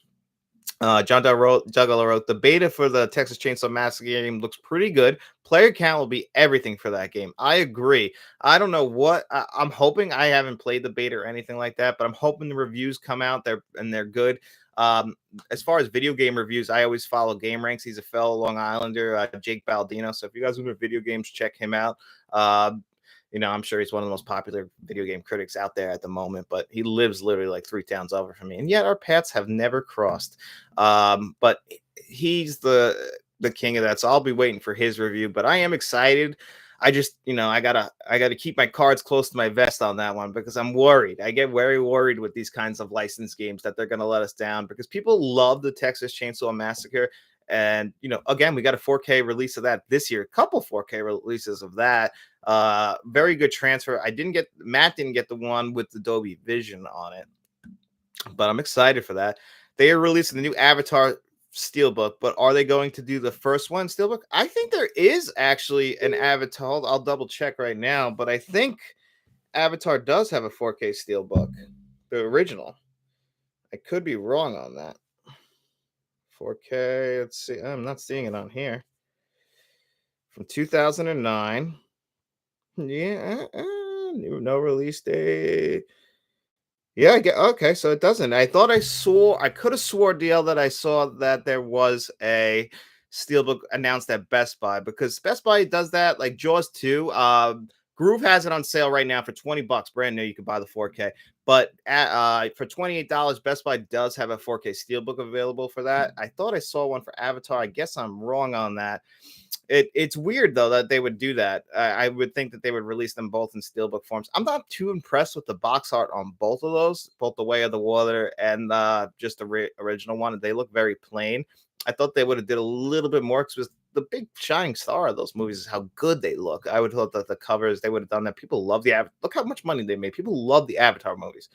Juggalo wrote, the beta for the Texas Chainsaw Massacre game looks pretty good. Player count will be everything for that game. I agree. I don't know I'm hoping. I haven't played the beta or anything like that, but I'm hoping the reviews come out there and they're good. As far as video game reviews, I always follow Game Ranks. He's a fellow Long Islander, Jake Baldino. So if you guys are into video games, check him out. I'm sure he's one of the most popular video game critics out there at the moment, but he lives literally like 3 towns over from me, and yet our paths have never crossed. But he's the king of that, so I'll be waiting for his review. But I am excited. I just, I gotta keep my cards close to my vest on that one, because I'm worried. I get very worried with these kinds of licensed games that they're gonna let us down, because people love the Texas Chainsaw Massacre. And again, we got a 4K release of that this year, a couple 4K releases of that. Very good transfer. Matt didn't get the one with the Dolby Vision on it, but I'm excited for that. They are releasing the new Avatar Steelbook, but are they going to do the first one Steelbook? I think there is actually an Avatar. I'll double check right now, but I think Avatar does have a 4K Steelbook, the original. I could be wrong on that. 4K. Let's see. I'm not seeing it on here. From 2009. Yeah, no release date. Yeah, I get okay. So it doesn't. I could have swore, DL, that I saw that there was a Steelbook announced at Best Buy, because Best Buy does that, like Jaws 2. Groove has it on sale right now for $20, brand new. You can buy the 4K, but for $28, Best Buy does have a 4K Steelbook available for that. I thought I saw one for Avatar. I guess I'm wrong on that. It's weird though that they would do that. I would think that they would release them both in steelbook forms. I'm not too impressed with the box art on both of those, both the Way of the Water and just the original one. They look very plain. I thought they would have did a little bit more, because the big shining star of those movies is how good they look. I would hope that the covers, they would have done that. People love look how much money they made. People love the Avatar movies.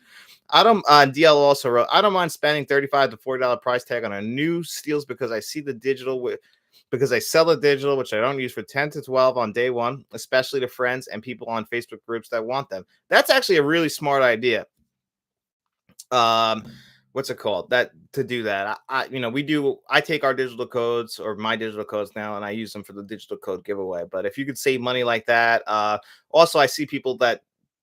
I don't. DL also wrote, I don't mind spending $35 to $40 price tag on a new steels, because I see the digital because I sell the digital, which I don't use, for 10 to 12 on day one, especially to friends and people on Facebook groups that want them. That's actually a really smart idea. What's it called? That to do that. I take our digital codes, or my digital codes now, and I use them for the digital code giveaway. But if you could save money like that, also I see people that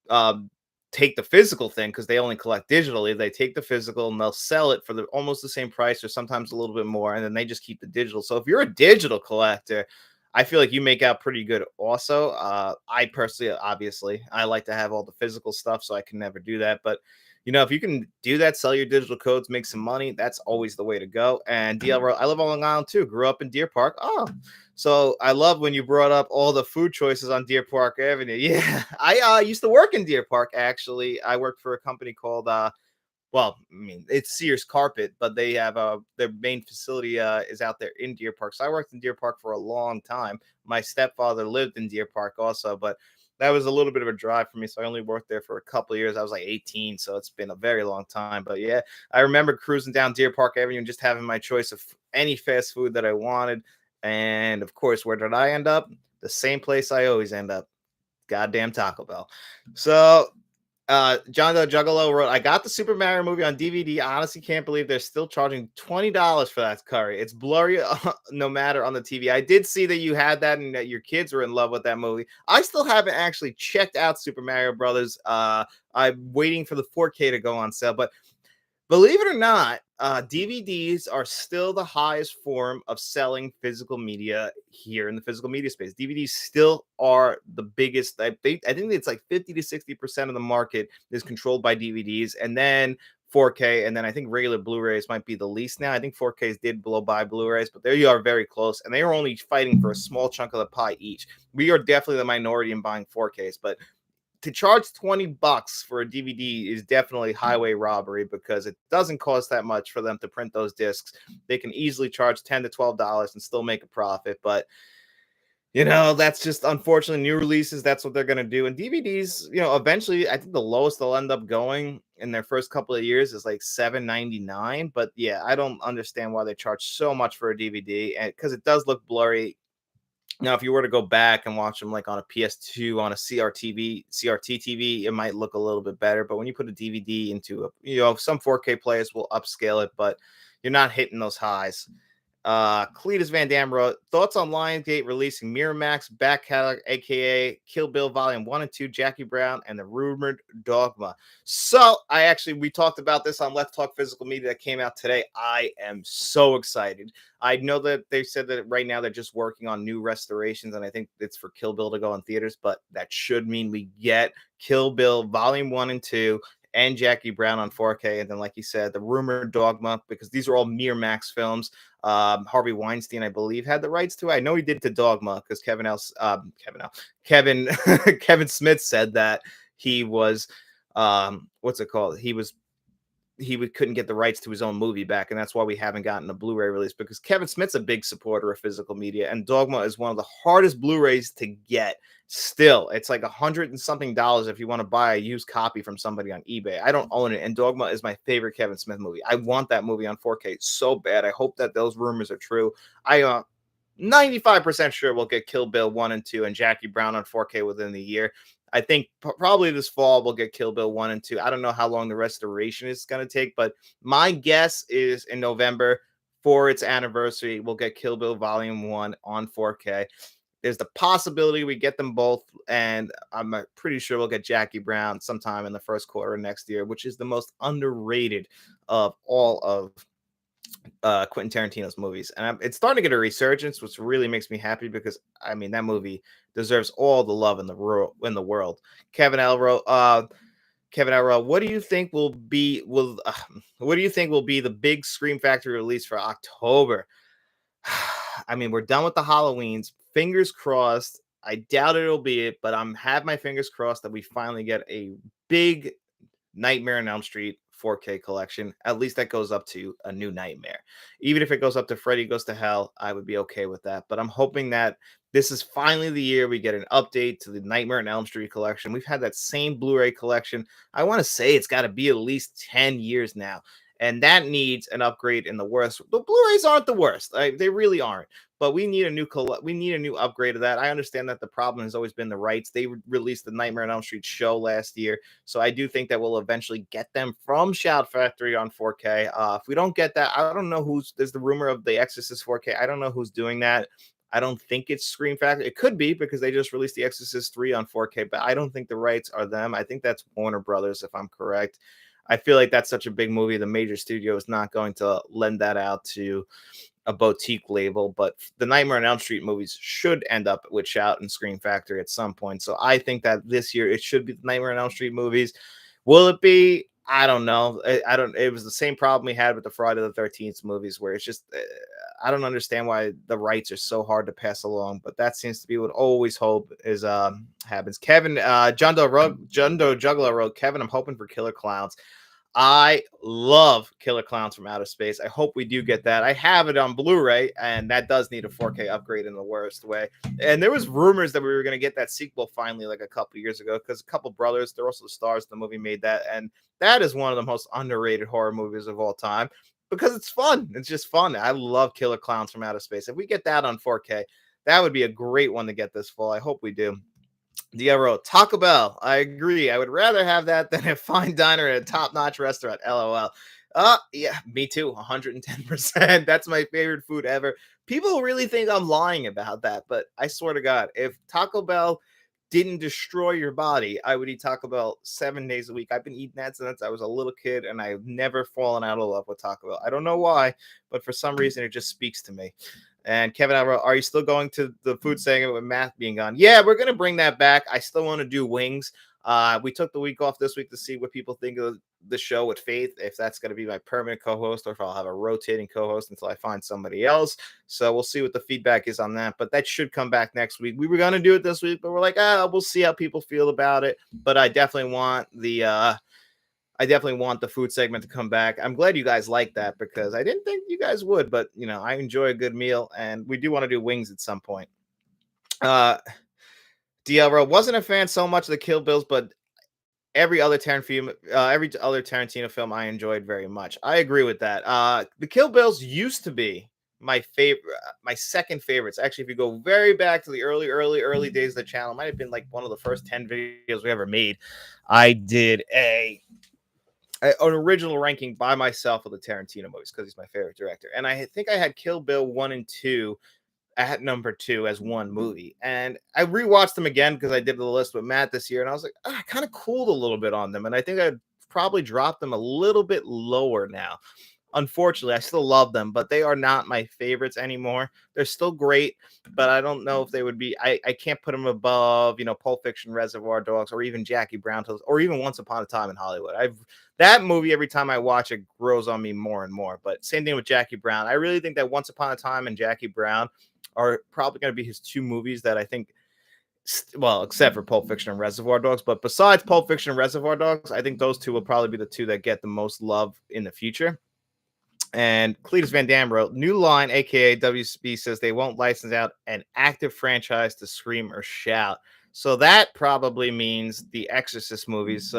um take the physical thing, because they only collect digitally. They take the physical and they'll sell it for almost the same price, or sometimes a little bit more, and then they just keep the digital. So if you're a digital collector, I feel like you make out pretty good also. I personally, obviously, I like to have all the physical stuff, so I can never do that. But if you can do that, sell your digital codes, make some money, that's always the way to go. And DL wrote, I live on Long Island too. Grew up in Deer Park. Oh, so I love when you brought up all the food choices on Deer Park Avenue. Yeah, I used to work in Deer Park, actually. I worked for a company called well, I mean, it's Sears Carpet, but they have their main facility is out there in Deer Park. So I worked in Deer Park for a long time. My stepfather lived in Deer Park also, but that was a little bit of a drive for me. So I only worked there for a couple of years. I was like 18, so it's been a very long time. But yeah, I remember cruising down Deer Park Avenue and just having my choice of any fast food that I wanted. And of course, where did I end up? The same place I always end up. Goddamn Taco Bell. So John the Juggalo wrote, I got the Super Mario movie on DVD. I honestly can't believe they're still charging $20 for that curry. It's blurry no matter on the TV. I did see that you had that and that your kids were in love with that movie. I still haven't actually checked out Super Mario Brothers. I'm waiting for the 4K to go on sale, but believe it or not, DVDs are still the highest form of selling physical media here in the physical media space. DVDs still are the biggest. I think it's like 50 to 60% of the market is controlled by DVDs, and then 4K, and then I think regular Blu-rays might be the least now. I think 4Ks did blow by Blu-rays, but there you are, very close, and they are only fighting for a small chunk of the pie each. We are definitely the minority in buying 4Ks, but to charge $20 for a DVD is definitely highway robbery because it doesn't cost that much for them to print those discs. They can easily charge $10 to $12 and still make a profit. But that's just unfortunately new releases. That's what they're going to do. And DVDs, eventually, I think the lowest they'll end up going in their first couple of years is like $7.99. But yeah, I don't understand why they charge so much for a DVD, and because it does look blurry. Now, if you were to go back and watch them like on a PS2 on a CRT TV, it might look a little bit better. But when you put a DVD into some 4K players will upscale it, but you're not hitting those highs. Cletus Van Dam wrote, thoughts on Lionsgate releasing Miramax back catalog, aka Kill Bill Volume 1 and 2, Jackie Brown, and the rumored Dogma. So we talked about this on Let's Talk Physical Media that came out today. I am so excited. I know that they said that right now they're just working on new restorations, and I think it's for Kill Bill to go in theaters, but that should mean we get Kill Bill Volume 1 and 2 and Jackie Brown on 4K. And then, like you said, the rumored Dogma, because these are all Miramax films. Harvey Weinstein, I believe, had the rights to it. I know he did to Dogma because Kevin Smith said that he was, what's it called? Couldn't get the rights to his own movie back, and that's why we haven't gotten a Blu-ray release, because Kevin Smith's a big supporter of physical media, and Dogma is one of the hardest Blu-rays to get. Still, it's like $100 and something if you want to buy a used copy from somebody on eBay. I don't own it, and Dogma is my favorite Kevin Smith movie. I want that movie on 4K so bad. I hope that those rumors are true. I 95% sure we'll get Kill Bill 1 and 2 and Jackie Brown on 4K within the year. I think probably this fall we'll get Kill Bill 1 and 2. I don't know how long the restoration is going to take, but my guess is in November for its anniversary, we'll get Kill Bill Volume 1 on 4K. There's the possibility we get them both, and I'm pretty sure we'll get Jackie Brown sometime in the first quarter of next year, which is the most underrated of all of Quentin Tarantino's movies, and it's starting to get a resurgence, which really makes me happy because that movie deserves all the love in the world. Kevin L wrote, what do you think will be the big Scream Factory release for October? We're done with the Halloweens. Fingers crossed. I doubt it'll be it, but I'm have my fingers crossed that we finally get a big Nightmare on Elm Street 4K collection. At least that goes up to A New Nightmare. Even if it goes up to Freddy Goes to Hell, I would be okay with that. But I'm hoping that this is finally the year we get an update to the Nightmare on Elm Street collection. We've had that same Blu-ray collection. I want to say it's got to be at least 10 years now. And that needs an upgrade in the worst. The Blu-rays aren't the worst. They really aren't. But we need a new upgrade of that. I understand that the problem has always been the rights. They released the Nightmare on Elm Street show last year, so I do think that we'll eventually get them from Shout Factory on 4K. If we don't get that, I don't know there's the rumor of the Exorcist 4K. I don't know who's doing that. I don't think it's Scream Factory. It could be because they just released The Exorcist 3 on 4K, but I don't think the rights are them. I think that's Warner Brothers, if I'm correct. I feel like that's such a big movie. The major studio is not going to lend that out to a boutique label, but the Nightmare on Elm Street movies should end up with Shout and Scream Factory at some point. So I think that this year it should be the Nightmare on Elm Street movies. Will it be? I don't know. I don't. It was the same problem we had with the Friday the 13th movies, where it's just I don't understand why the rights are so hard to pass along. But that seems to be what always hope is happens. Kevin Jundo Juggler wrote, Kevin, I'm hoping for Killer Clowns. I love Killer Clowns from Outer Space. I hope we do get that. I have it on Blu-ray, and that does need a 4K upgrade in the worst way. And there was rumors that we were going to get that sequel finally like a couple years ago, because a couple brothers, they're also the stars of the movie, made that. And that is one of the most underrated horror movies of all time because it's fun. It's just fun. I love Killer Clowns from Outer Space. If we get that on 4K, that would be a great one to get this fall. I hope we do. Diablo, Taco Bell. I agree. I would rather have that than a fine diner at a top-notch restaurant. LOL. Yeah, me too. 110%. That's my favorite food ever. People really think I'm lying about that, but I swear to God, if Taco Bell didn't destroy your body, I would eat Taco Bell 7 days a week. I've been eating that since I was a little kid, and I've never fallen out of love with Taco Bell. I don't know why, but for some reason, it just speaks to me. And Kevin Alvaro, are you still going to the food segment with Matt being gone? Yeah, we're gonna bring that back. I still want to do wings. We took the week off this week to see what people think of the show with Faith, if that's going to be my permanent co-host or if I'll have a rotating co-host until I find somebody else. So we'll see what the feedback is on that. But that should come back next week. We were going to do it this week, but we're like, we'll see how people feel about it. But I definitely want the food segment to come back. I'm glad you guys like that because I didn't think you guys would, but I enjoy a good meal and we do want to do wings at some point. Uh DLRO wasn't a fan so much of the Kill Bills, but every other Tarantino film I enjoyed very much. I agree with that. The Kill Bills used to be my favorite, my second favorites. Actually, if you go very back to the early days of the channel, it might have been like one of the first 10 videos we ever made. I did an original ranking by myself of the Tarantino movies because he's my favorite director. And I think I had Kill Bill 1 and 2 at number 2 as one movie. And I rewatched them again because I did the list with Matt this year. And I was like, I kind of cooled a little bit on them. And I think I'd probably drop them a little bit lower now. Unfortunately, I still love them, but they are not my favorites anymore. They're still great, but I don't know if they would be. I can't put them above, Pulp Fiction, Reservoir Dogs, or even Jackie Brown, or even Once Upon a Time in Hollywood. That movie, every time I watch it, grows on me more and more. But same thing with Jackie Brown. I really think that Once Upon a Time and Jackie Brown are probably going to be his two movies that I think, well, except for Pulp Fiction and Reservoir Dogs, but besides Pulp Fiction and Reservoir Dogs, I think those two will probably be the two that get the most love in the future. And Cletus Van Dam wrote, New Line, aka WB, says they won't license out an active franchise to scream or shout. So that probably means the Exorcist movies.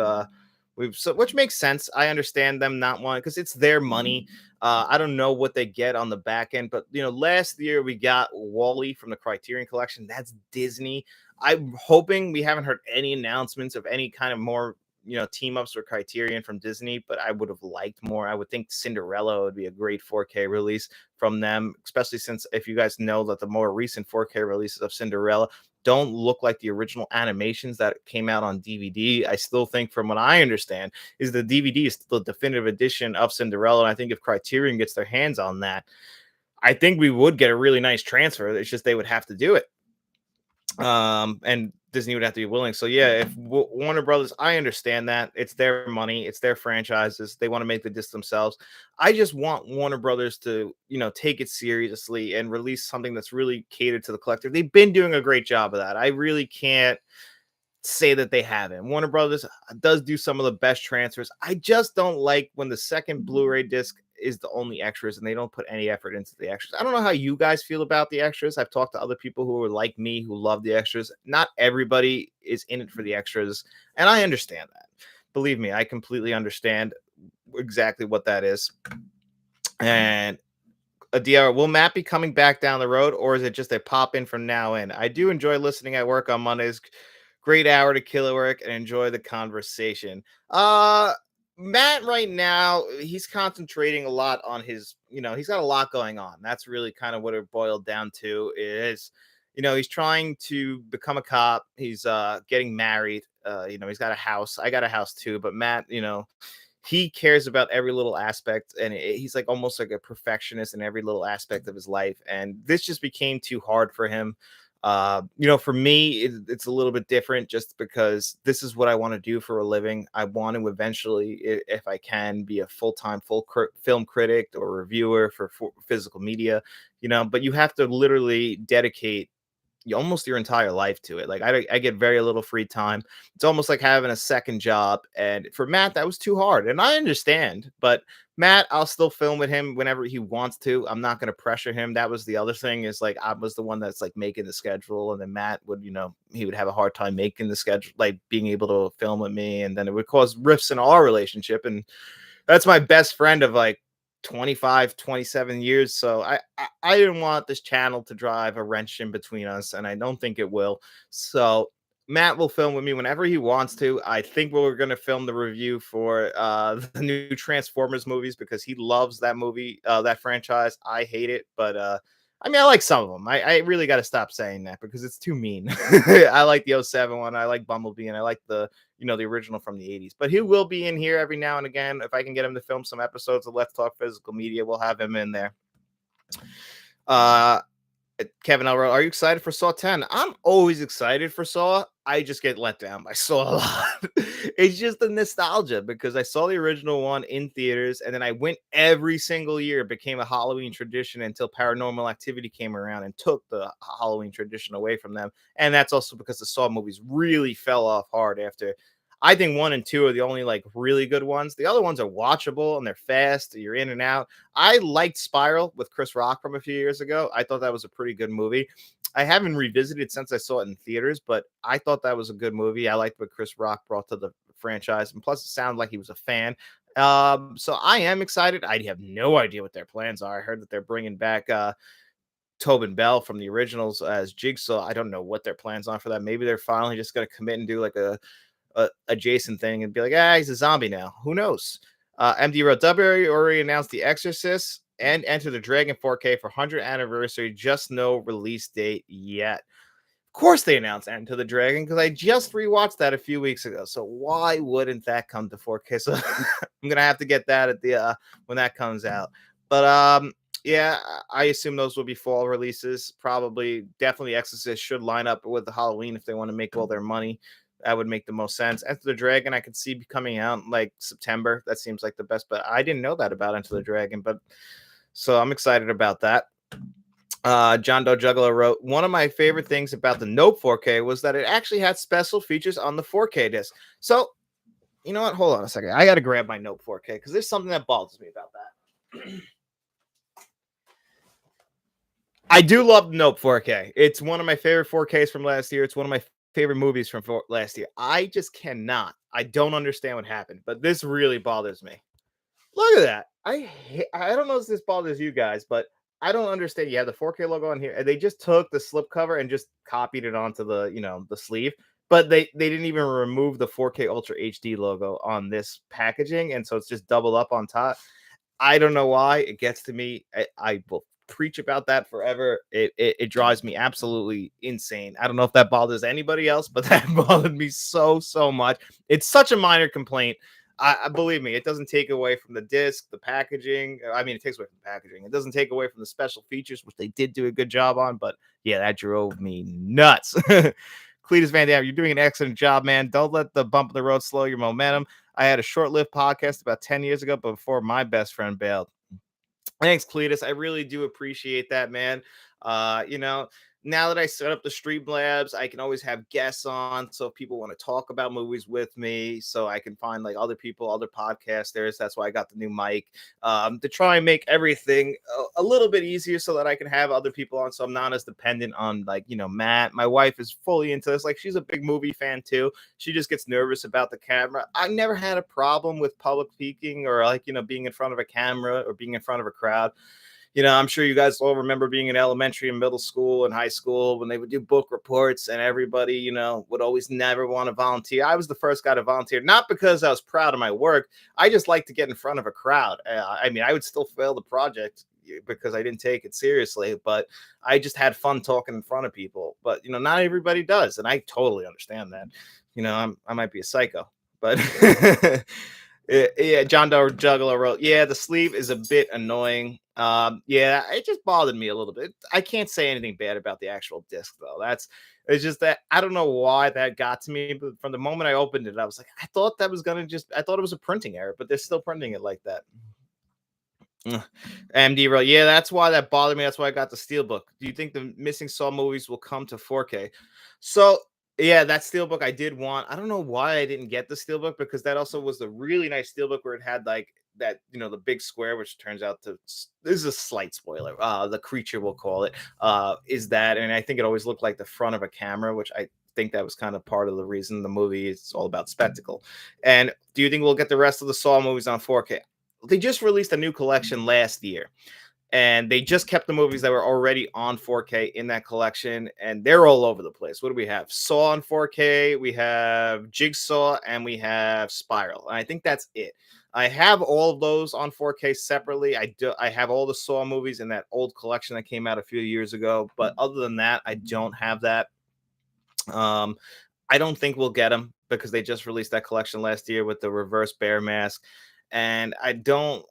Which makes sense. I understand them not wanting because it's their money. I don't know what they get on the back end, but last year we got Wally from the Criterion Collection. That's Disney. I'm hoping we haven't heard any announcements of any kind of more team ups or Criterion from Disney, but I would have liked more. I would think Cinderella would be a great 4K release from them, especially since if you guys know that the more recent 4K releases of Cinderella don't look like the original animations that came out on DVD. I still think, from what I understand, is the DVD is still the definitive edition of Cinderella. And I think if Criterion gets their hands on that, I think we would get a really nice transfer. It's just they would have to do it. And Disney would have to be willing. So yeah, if Warner Brothers, I understand that it's their money, it's their franchises, they want to make the disc themselves. I just want Warner Brothers to take it seriously and release something that's really catered to the collector. They've been doing a great job of that. I really can't say that they haven't. Warner Brothers does do some of the best transfers. I just don't like when the second Blu-ray disc is the only extras and they don't put any effort into the extras. I don't know how you guys feel about the extras. I've talked to other people who are like me who love the extras. Not everybody is in it for the extras, and I understand that. Believe me, I completely understand exactly what that is. And DR, will Matt be coming back down the road, or is it just a pop in from now in? I do enjoy listening at work on Mondays. Great hour to kill at work and enjoy the conversation. Matt right now, he's concentrating a lot on his, he's got a lot going on. That's really kind of what it boiled down to is, he's trying to become a cop. He's getting married. He's got a house. I got a house too, but Matt, he cares about every little aspect, and he's like almost like a perfectionist in every little aspect of his life. And this just became too hard for him. For me, it's a little bit different just because this is what I want to do for a living. I want to eventually, if I can, be a full-time film critic or reviewer for physical media, but you have to literally dedicate almost your entire life to it. Like I get very little free time. It's almost like having a second job. And for Matt, that was too hard. And I understand, but Matt, I'll still film with him whenever he wants to. I'm not going to pressure him. That was the other thing is like, I was the one that's like making the schedule. And then Matt would, he would have a hard time making the schedule, like being able to film with me. And then it would cause rifts in our relationship. And that's my best friend of like 25, 27 years. So I didn't want this channel to drive a wrench in between us, and I don't think it will. So Matt will film with me whenever he wants to. I think we're going to film the review for the new Transformers movies because he loves that movie, that franchise. I hate it, but I mean, I like some of them. I really got to stop saying that because it's too mean. I like the '07 one. I like Bumblebee, and I like the original from the '80s. But he will be in here every now and again. If I can get him to film some episodes of Let's Talk Physical Media, we'll have him in there. Uh, Kevin Elroy, are you excited for Saw 10? I'm always excited for Saw. I just get let down by Saw a lot. It's just the nostalgia because I saw the original one in theaters and then I went every single year. It became a Halloween tradition until Paranormal Activity came around and took the Halloween tradition away from them. And that's also because the Saw movies really fell off hard after. I think 1 and 2 are the only like really good ones. The other ones are watchable and they're fast. You're in and out. I liked Spiral with Chris Rock from a few years ago. I thought that was a pretty good movie. I haven't revisited since I saw it in theaters, but I thought that was a good movie. I liked what Chris Rock brought to the franchise, and plus, it sounded like he was a fan. So I am excited. I have no idea what their plans are. I heard that they're bringing back Tobin Bell from the originals as Jigsaw. I don't know what their plans are for that. Maybe they're finally just going to commit and do like a Jason thing and be like, he's a zombie now. Who knows? MD Road W already announced The Exorcist and Enter the Dragon 4K for 100th anniversary. Just no release date yet. Of course, they announced Enter the Dragon because I just rewatched that a few weeks ago. So why wouldn't that come to 4K? So I'm gonna have to get that at the when that comes out. But yeah, I assume those will be fall releases. Probably, definitely, Exorcist should line up with the Halloween if they want to make all their money. That would make the most sense. Enter the Dragon, I could see coming out like September. That seems like the best, but I didn't know that about Enter the Dragon. But so I'm excited about that. John Doe Juggler wrote, one of my favorite things about the Nope 4K was that it actually had special features on the 4K disc. So, you know what? Hold on a second. I got to grab my Nope 4K because there's something that bothers me about that. I do love Nope 4K. It's one of my favorite 4Ks from last year. It's one of my favorite movies from last year. I just cannot. I don't understand what happened, but this really bothers me. Look at that. I don't know if this bothers you guys, but I don't understand. You have the 4K logo on here, and they just took the slipcover and just copied it onto the sleeve. But they didn't even remove the 4K Ultra HD logo on this packaging, and so it's just doubled up on top. I don't know why. It gets to me. I will preach about that forever. It drives me absolutely insane. I don't know if that bothers anybody else, but that bothered me so much. It's such a minor complaint. I believe me, it doesn't take away from the disc, the packaging. I mean, it takes away from the packaging. It doesn't take away from the special features, which they did do a good job on. But yeah, that drove me nuts. Cletus Van Dam, you're doing an excellent job, man. Don't let the bump in the road slow your momentum. I had a short-lived podcast about 10 years ago before my best friend bailed. Thanks, Cletus. I really do appreciate that, man. Now that I set up the Streamlabs, I can always have guests on. So if people want to talk about movies with me, so I can find like other people, other podcasters. That's why I got the new mic to try and make everything a little bit easier so that I can have other people on. So I'm not as dependent on Matt. My wife is fully into this. Like she's a big movie fan too. She just gets nervous about the camera. I never had a problem with public speaking or being in front of a camera or being in front of a crowd. I'm sure you guys all remember being in elementary and middle school and high school when they would do book reports and everybody, would always never want to volunteer. I was the first guy to volunteer, not because I was proud of my work. I just like to get in front of a crowd. I mean, I would still fail the project because I didn't take it seriously, but I just had fun talking in front of people. But, not everybody does. And I totally understand that. I might be a psycho, but yeah, John Doe Juggler wrote, yeah, the sleeve is a bit annoying. Yeah, it just bothered me a little bit. I can't say anything bad about the actual disc though. It's just that I don't know why that got to me, but from the moment I opened it, I was like, I thought it was a printing error, but they're still printing it like that. MD wrote, yeah, that's why that bothered me. That's why I got the Steelbook. Do you think the missing Saw movies will come to 4K? So yeah, that Steelbook I did want. I don't know why I didn't get the Steelbook because that also was the really nice Steelbook where it had like that, the big square, which turns out this is a slight spoiler. The creature, we'll call it, is that, and I think it always looked like the front of a camera, which I think that was kind of part of the reason the movie is all about spectacle. And do you think we'll get the rest of the Saw movies on 4K? They just released a new collection last year. and they just kept the movies that were already on 4K in that collection, and they're all over the place. What do we have? Saw on 4K, we have Jigsaw, and we have Spiral. And I think that's it. I have all of those on 4K separately. I have all the Saw movies in that old collection that came out a few years ago, but other than that, I don't have that. Um, I don't think we'll get them because they just released that collection last year with the reverse bear mask. And I don't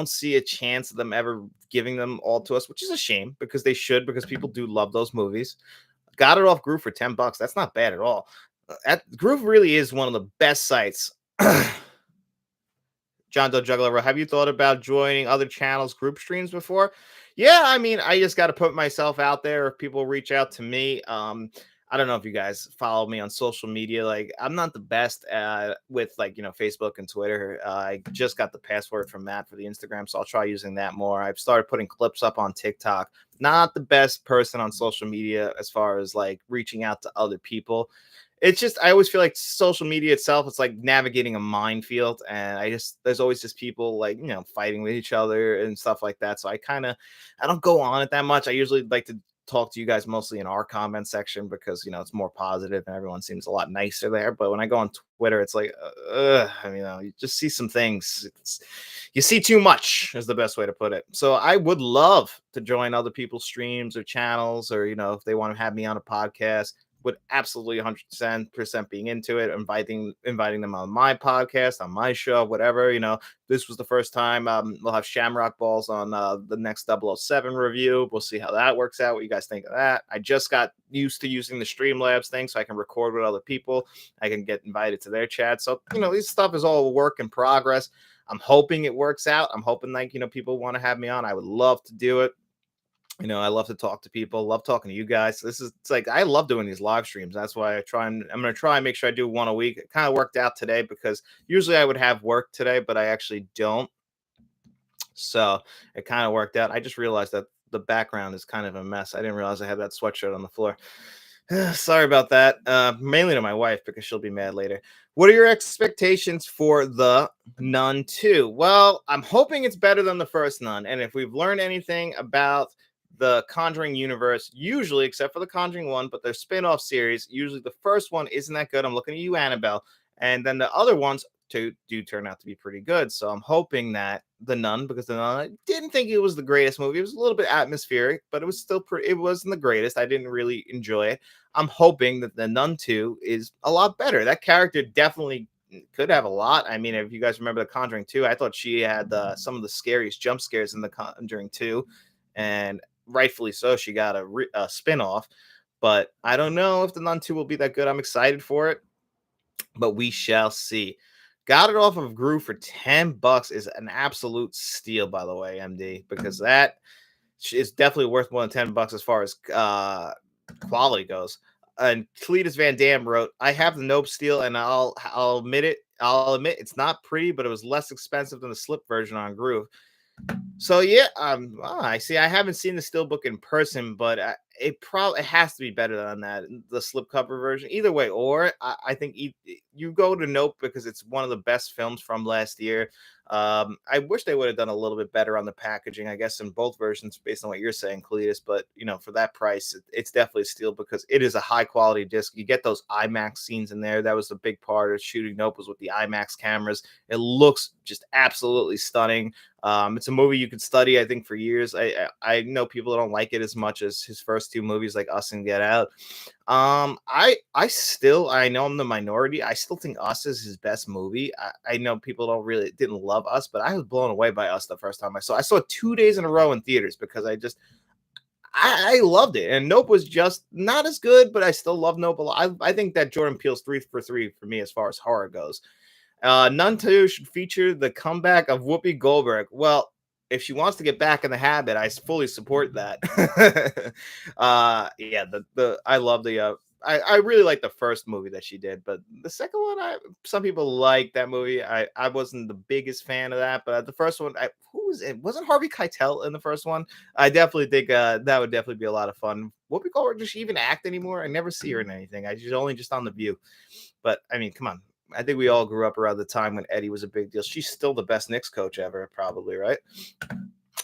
see a chance of them ever giving them all to us, which is a shame because they should, because people do love those movies. Got it off Groove for $10. That's not bad at all. Groove really is one of the best sites. John Doe Juggler, have you thought about joining other channels' group streams before? Yeah, I mean, I just got to put myself out there. If people reach out to me, I don't know if you guys follow me on social media. Like, I'm not the best with like Facebook and Twitter. I just got the password from Matt for the Instagram, so I'll try using that more. I've started putting clips up on TikTok. Not the best person on social media as far as like reaching out to other people. It's just I always feel like social media itself, it's like navigating a minefield, and there's always just people like fighting with each other and stuff like that. So I don't go on it that much. I usually like to talk to you guys mostly in our comment section because it's more positive and everyone seems a lot nicer there. But when I go on Twitter, it's like I mean, you just see some things. You see too much is the best way to put it. So I would love to join other people's streams or channels, or if they want to have me on a podcast, would absolutely 100% being into it, inviting them on my podcast, on my show, whatever. This was the first time. We'll have Shamrock Balls on the next 007 review. We'll see how that works out, what you guys think of that. I just got used to using the Streamlabs thing so I can record with other people. I can get invited to their chat. So this stuff is all a work in progress. I'm hoping it works out. I'm hoping like people want to have me on. I would love to do it. I love to talk to people, love talking to you guys. It's like I love doing these live streams. That's why I'm gonna try and make sure I do one a week. It kind of worked out today because usually I would have work today, but I actually don't. So it kind of worked out. I just realized that the background is kind of a mess. I didn't realize I had that sweatshirt on the floor. Sorry about that. Mainly to my wife because she'll be mad later. What are your expectations for the Nun 2? Well, I'm hoping it's better than the first Nun. And if we've learned anything about the Conjuring universe, usually, except for the Conjuring one, but their spin-off series, usually the first one isn't that good. I'm looking at you, Annabelle. And then the other ones do turn out to be pretty good. So I'm hoping that the Nun, because the Nun, I didn't think it was the greatest movie. It was a little bit atmospheric, but it was still pretty. It wasn't the greatest. I didn't really enjoy it. I'm hoping that the Nun 2 is a lot better. That character definitely could have a lot. I mean, if you guys remember the Conjuring 2, I thought she had some of the scariest jump scares in the Conjuring 2, and rightfully so. She got a spin-off, but I don't know if the Nun 2 will be that good. I'm excited for it, but we shall see. Got it off of Groove for $10 is an absolute steal, by the way, MD, because that is definitely worth more than $10 as far as quality goes. And Cletus Van Dam wrote, "I have the Nope Steel, and I'll admit it. I'll admit it's not pretty, but it was less expensive than the slip version on Groove." So yeah, I see. I haven't seen the Steelbook in person, but it has to be better than that, the slipcover version. Either way, or I think you go to Nope because it's one of the best films from last year. I wish they would have done a little bit better on the packaging, I guess, in both versions, based on what you're saying, Cletus. But for that price, it's definitely a steal because it is a high quality disc. You get those IMAX scenes in there. That was the big part of shooting Nope, was with the IMAX cameras. It looks just absolutely stunning. It's a movie you could study, I think, for years. I know people don't like it as much as his first two movies, like Us and Get Out. I know I'm the minority. I still think Us is his best movie. I know people didn't love Us, but I was blown away by Us the first time I saw. I saw it 2 days in a row in theaters because I loved it. And Nope was just not as good, but I still love Nope a lot. I think that Jordan Peele's 3 for 3 for me as far as horror goes. Nun 2 should feature the comeback of Whoopi Goldberg. Well, if she wants to get back in the habit, I fully support that. Yeah, the I love the I really like the first movie that she did, but the second one, some people like that movie. I wasn't the biggest fan of that, but the first one, who was it? Wasn't Harvey Keitel in the first one? I definitely think that would definitely be a lot of fun. Whoopi Goldberg, does she even act anymore? I never see her in anything. She's only just on The View. But I mean, come on. I think we all grew up around the time when Eddie was a big deal. She's still the best Knicks coach ever, probably, right?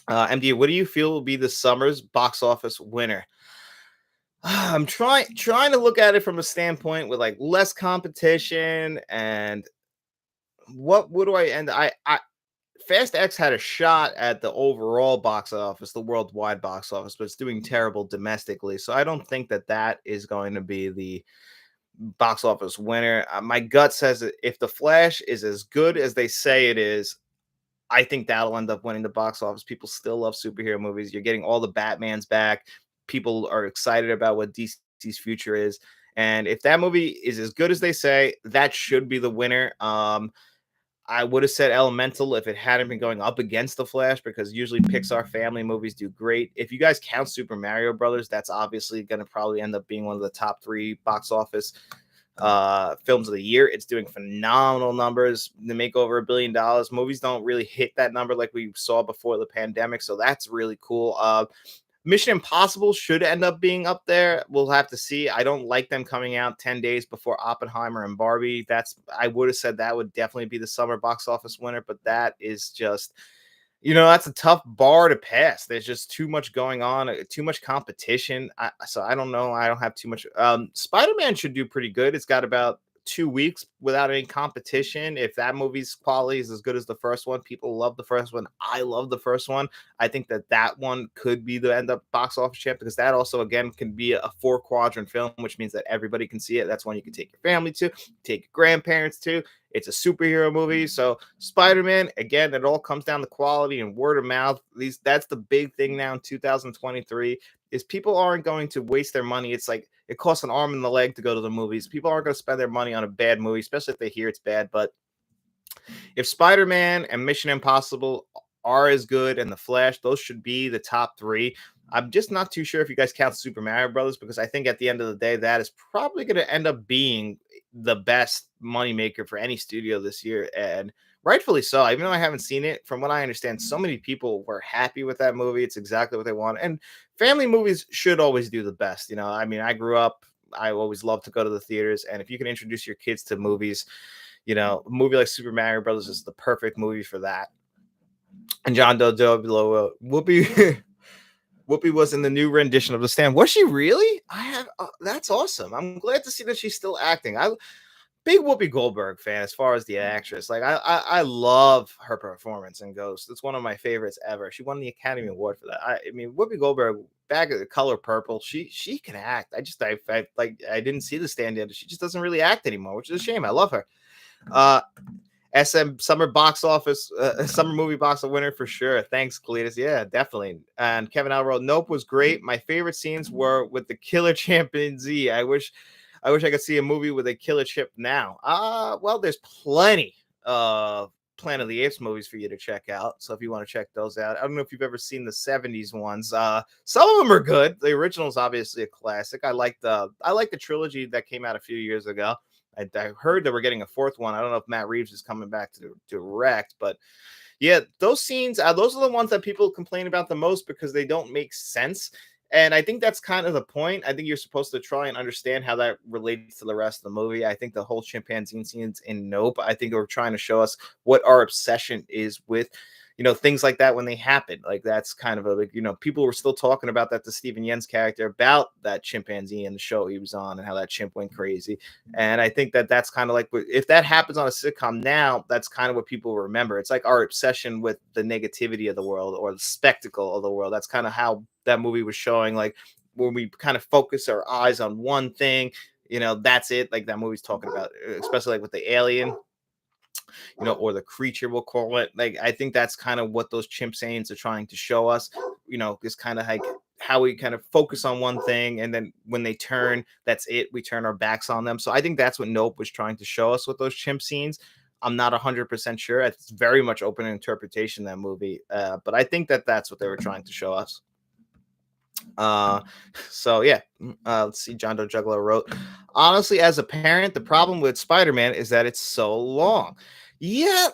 MD, what do you feel will be the summer's box office winner? I'm trying to look at it from a standpoint with like less competition and what do I and I Fast X had a shot at the overall box office, the worldwide box office, but it's doing terrible domestically. So I don't think that that is going to be the box office winner. My gut says that if The Flash is as good as they say it is, I think that'll end up winning the box office. People still love superhero movies. You're getting all the Batmans back. People are excited about what DC's future is. And if that movie is as good as they say, that should be the winner. I would have said Elemental if it hadn't been going up against The Flash because usually Pixar family movies do great. If you guys count Super Mario Brothers, that's obviously going to probably end up being one of the top 3 box office films of the year. It's doing phenomenal numbers. They make over $1 billion. Movies don't really hit that number like we saw before the pandemic, so that's really cool. Mission Impossible should end up being up there. We'll have to see. I don't like them coming out 10 days before Oppenheimer and Barbie. I would have said that would definitely be the summer box office winner, but that is just, that's a tough bar to pass. There's just too much going on, too much competition. So I don't know. I don't have too much. Spider-Man should do pretty good. It's got about 2 weeks without any competition. If that movie's quality is as good as the first one, people love the first one. I love the first one. I think that one could be the end up box office champ because that also again can be a 4 quadrant film, which means that everybody can see it. That's one you can take your family to, take your grandparents to. It's a superhero movie. So Spider-Man, again, it all comes down to quality and word of mouth. That's the big thing now in 2023 is people aren't going to waste their money. It's like it costs an arm and a leg to go to the movies. People aren't going to spend their money on a bad movie, especially if they hear it's bad. But if Spider-Man and Mission Impossible are as good and The Flash, those should be the top 3. I'm just not too sure if you guys count Super Mario Brothers because I think at the end of the day, that is probably going to end up being the best moneymaker for any studio this year. And rightfully so. Even though I haven't seen it, from what I understand, so many people were happy with that movie. It's exactly what they want. And family movies should always do the best. I mean, I grew up, I always loved to go to the theaters. And if you can introduce your kids to movies, a movie like Super Mario Brothers is the perfect movie for that. And John Doe below Whoopi. Whoopi was in the new rendition of The Stand. Was she really? That's awesome. I'm glad to see that she's still acting. Big Whoopi Goldberg fan as far as the actress. Like I love her performance in Ghost. It's one of my favorites ever. She won the Academy Award for that. I mean, Whoopi Goldberg back at The Color Purple. She can act. I didn't see The Stand yet. She just doesn't really act anymore, which is a shame. I love her. SM summer box office, summer movie box office winner for sure. Thanks, Cletus. Yeah, definitely. And Kevin L wrote, Nope was great. My favorite scenes were with the killer chimpanzee. I wish I could see a movie with a killer chip now. Well, there's plenty of Planet of the Apes movies for you to check out. So if you want to check those out, I don't know if you've ever seen the 70s ones. Some of them are good. The original is obviously a classic. I like the trilogy that came out a few years ago. I heard that we're getting a 4th one. I don't know if Matt Reeves is coming back to direct, but yeah, those scenes, those are the ones that people complain about the most because they don't make sense. And I think that's kind of the point. I think you're supposed to try and understand how that relates to the rest of the movie. I think the whole chimpanzee scenes in Nope, I think we're trying to show us what our obsession is with, things like that when they happen. Like that's kind of people were still talking about that to Stephen Yen's character about that chimpanzee in the show he was on and how that chimp went crazy. And I think that that's kind of like if that happens on a sitcom now, that's kind of what people remember. It's like our obsession with the negativity of the world or the spectacle of the world. That's kind of how that movie was showing, like when we kind of focus our eyes on one thing, that's it. Like that movie's talking about, especially like with the alien, or the creature, we'll call it. Like, I think that's kind of what those chimp sayings are trying to show us, is kind of like how we kind of focus on one thing. And then when they turn, that's it. We turn our backs on them. So I think that's what Nope was trying to show us with those chimp scenes. I'm not 100% sure. It's very much open interpretation, that movie. But I think that that's what they were trying to show us. So yeah, let's see. John Doe Juggler wrote, honestly, as a parent, the problem with Spider-Man is that it's so long. Yeah,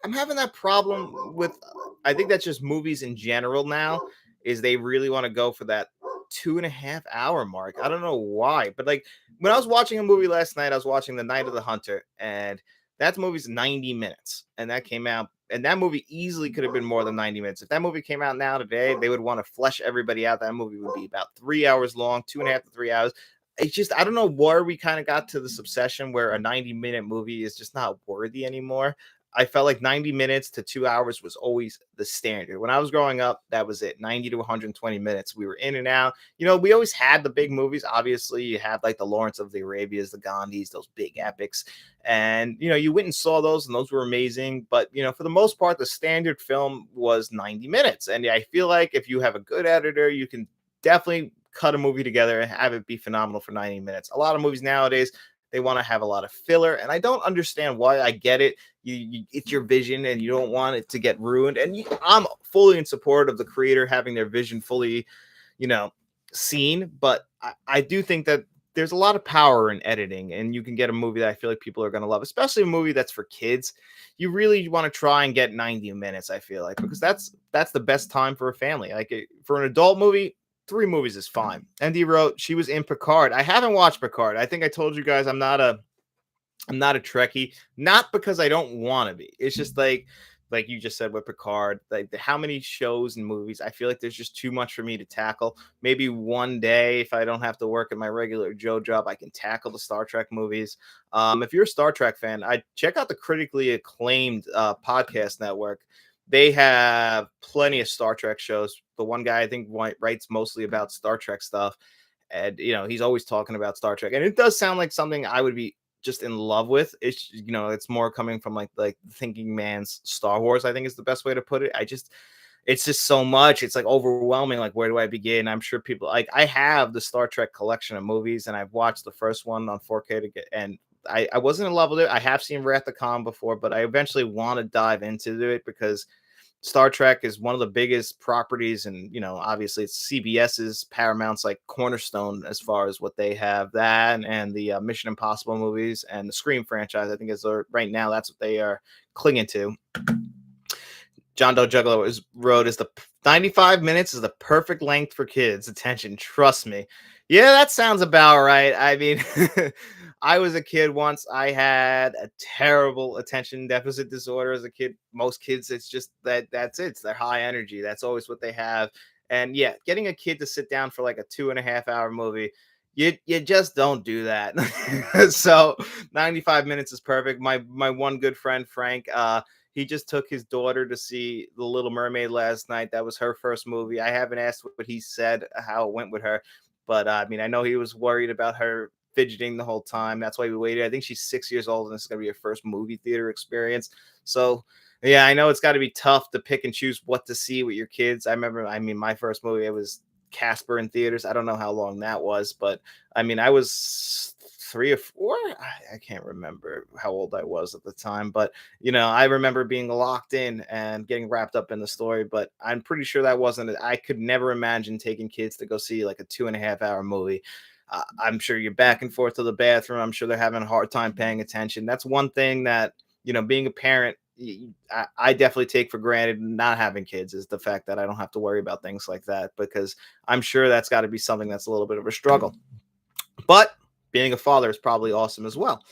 I'm having that problem with, I think that's just movies in general now, is they really want to go for that 2.5 hour mark. I don't know why, but like when I was watching a movie last night, I was watching The Night of the Hunter, and that movie's 90 minutes, and that came out And that movie easily could have been more than 90 minutes. If that movie came out now today, they would want to flesh everybody out. That movie would be about 3 hours long, 2.5 to 3 hours. It's just, I don't know where we kind of got to this obsession where a 90-minute movie is just not worthy anymore. I felt like 90 minutes to 2 hours was always the standard. When I was growing up, that was it, 90 to 120 minutes. We were in and out. We always had the big movies. Obviously, you had like the Lawrence of the Arabias, the Gandhis, those big epics. And, you went and saw those, and those were amazing. But, for the most part, the standard film was 90 minutes. And I feel like if you have a good editor, you can definitely cut a movie together and have it be phenomenal for 90 minutes. A lot of movies nowadays, they want to have a lot of filler, and I don't understand why. I get it. It's your vision, and you don't want it to get ruined. And I'm fully in support of the creator having their vision fully, you know, seen. But I do think that there's a lot of power in editing, and you can get a movie that I feel like people are going to love, especially a movie that's for kids. You really want to try and get 90 minutes, I feel like, because that's the best time for a family. For an adult movie, 3 movies is fine. Andy wrote she was in Picard. I haven't watched Picard. I think I told you guys I'm not a Trekkie, not because I don't want to be. It's just like you just said with Picard, like how many shows and movies. I feel like there's just too much for me to tackle. Maybe one day, if I don't have to work at my regular Joe job, I can tackle the Star Trek movies. If you're a Star Trek fan, I check out the critically acclaimed podcast network. They have plenty of Star Trek shows. The one guy I think writes mostly about Star Trek stuff, and he's always talking about Star Trek, and it does sound like something I would be just in love with. It's more coming from like thinking man's Star Wars, I think is the best way to put it. It's just so much. It's like overwhelming. Like, where do I begin? I'm sure people like, I have the Star Trek collection of movies, and I've watched the first one on 4K to get, and I wasn't in love with it. I have seen Wrath of Khan before, but I eventually want to dive into it because Star Trek is one of the biggest properties, and obviously it's CBS's, Paramount's like cornerstone as far as what they have. That and the Mission Impossible movies and the Scream franchise, I think right now that's what they are clinging to. John Doe Juggalo wrote, is the 95 minutes is the perfect length for kids' attention. Trust me. Yeah, that sounds about right. I mean, I was a kid once. I had a terrible attention deficit disorder as a kid. Most kids, it's just that's it. It's their high energy. That's always what they have. And yeah, getting a kid to sit down for like a 2.5 hour movie, you just don't do that. So 95 minutes is perfect. My one good friend Frank, he just took his daughter to see The Little Mermaid last night. That was her first movie. I haven't asked what he said, how it went with her, but I mean, I know he was worried about her fidgeting the whole time. That's why we waited. I think she's 6 years old, and this is going to be her first movie theater experience. So, yeah, I know it's got to be tough to pick and choose what to see with your kids. I mean, my first movie, it was Casper in theaters. I don't know how long that was, but I mean, I was 3 or 4. I can't remember how old I was at the time, but I remember being locked in and getting wrapped up in the story. But I'm pretty sure that wasn't it. I could never imagine taking kids to go see like a 2.5 hour movie. I'm sure you're back and forth to the bathroom. I'm sure they're having a hard time paying attention. That's one thing that being a parent, I definitely take for granted not having kids, is the fact that I don't have to worry about things like that, because I'm sure that's got to be something that's a little bit of a struggle. But being a father is probably awesome as well.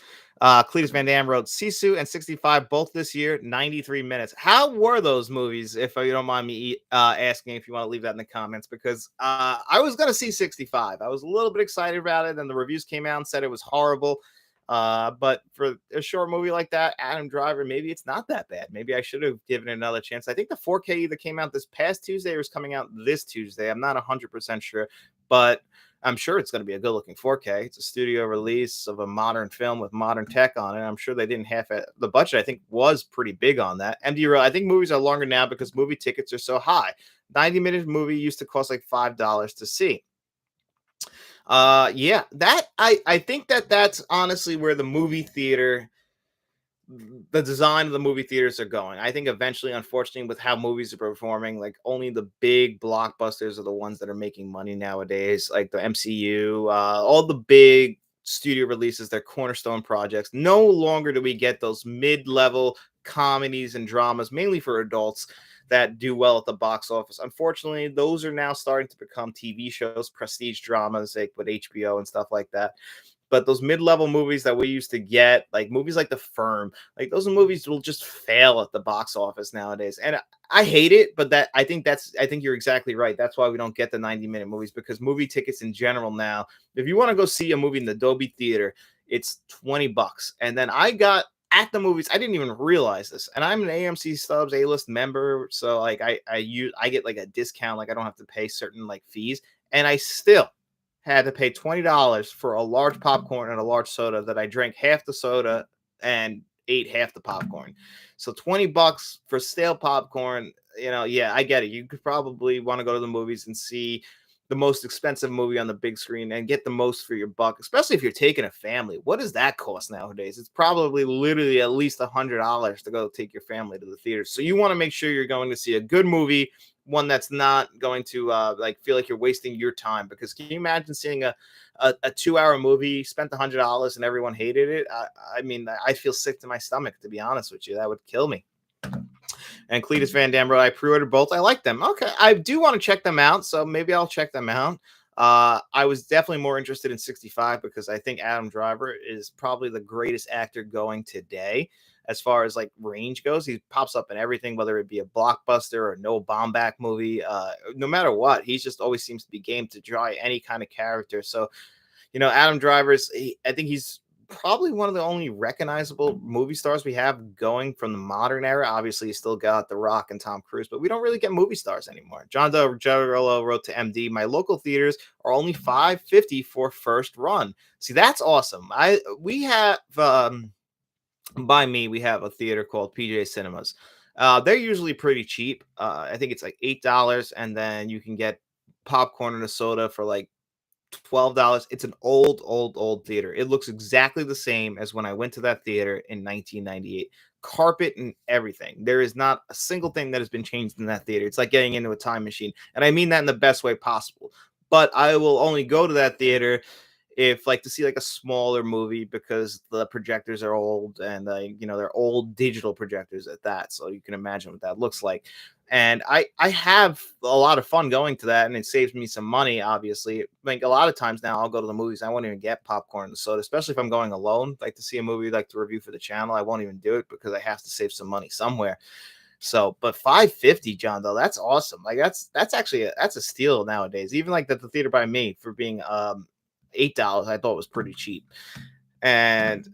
Cletus Van Dam wrote Sisu and 65 both this year, 93 minutes. How were those movies, if you don't mind me asking, if you want to leave that in the comments? Because I was going to see 65. I was a little bit excited about it, and the reviews came out and said it was horrible. But for a short movie like that, Adam Driver, maybe it's not that bad. Maybe I should have given it another chance. I think the 4K either came out this past Tuesday or is coming out this Tuesday. I'm not 100% sure, but I'm sure it's going to be a good looking 4K. It's a studio release of a modern film with modern tech on it. I'm sure they didn't have it. The budget, I think, was pretty big on that. I think movies are longer now because movie tickets are so high. 90-minute movie used to cost like $5 to see. Yeah, that I think that's honestly where the design of the movie theaters are going. I think eventually, unfortunately, with how movies are performing, like only the big blockbusters are the ones that are making money nowadays, like the MCU, all the big studio releases, their cornerstone projects. No longer do we get those mid-level comedies and dramas, mainly for adults, that do well at the box office. Unfortunately, those are now starting to become TV shows, prestige dramas, like with HBO and stuff like that. But those mid-level movies that we used to get, like movies like The Firm, like those movies will just fail at the box office nowadays. And I hate it, but I think you're exactly right. That's why we don't get the 90-minute movies, because movie tickets in general now, if you want to go see a movie in the Dolby Theater, it's $20. And then I got at the movies, I didn't even realize this. And I'm an AMC Stubs A-list member, so like I get like a discount, like I don't have to pay certain like fees, and I still had to pay $20 for a large popcorn and a large soda that I drank half the soda and ate half the popcorn. So $20 for stale popcorn, yeah, I get it. You could probably want to go to the movies and see the most expensive movie on the big screen and get the most for your buck, especially if you're taking a family. What does that cost nowadays? It's probably literally at least $100 to go take your family to the theater. So you want to make sure you're going to see a good movie, one that's not going to like feel like you're wasting your time. Because can you imagine seeing a 2-hour movie, spent $100 and everyone hated it? I mean, I feel sick to my stomach, to be honest with you. That would kill me. And Cletus Van Dam, I pre-ordered both. I like them. Okay, I do want to check them out, so maybe I'll check them out. I was definitely more interested in 65 because I think Adam Driver is probably the greatest actor going today as far as like range goes. He pops up in everything, whether it be a blockbuster or no Baumbach movie. No matter what, he just always seems to be game to try any kind of character. So, Adam Driver's, I think he's probably one of the only recognizable movie stars we have going from the modern era. Obviously, you still got The Rock and Tom Cruise, but we don't really get movie stars anymore. John Giarello wrote to MD, "My local theaters are only $5.50 for first run." See, that's awesome. We have by me, we have a theater called PJ Cinemas. They're usually pretty cheap. I think it's like $8, and then you can get popcorn and a soda for like $12. It's an old theater. It looks exactly the same as when I went to that theater in 1998. Carpet and everything. There is not a single thing that has been changed in that theater. It's like getting into a time machine. And I mean that in the best way possible. But I will only go to that theater if like to see like a smaller movie, because the projectors are old, and they're old digital projectors at that, so you can imagine what that looks like. And I have a lot of fun going to that, and it saves me some money. Obviously, like a lot of times now I'll go to the movies, I won't even get popcorn and soda, especially if I'm going alone, like to see a movie, like to review for the channel. I won't even do it because I have to save some money somewhere. So, but 550, John, though, that's awesome. Like that's actually that's a steal nowadays. Even like the theater by me, for being $8, I thought was pretty cheap. And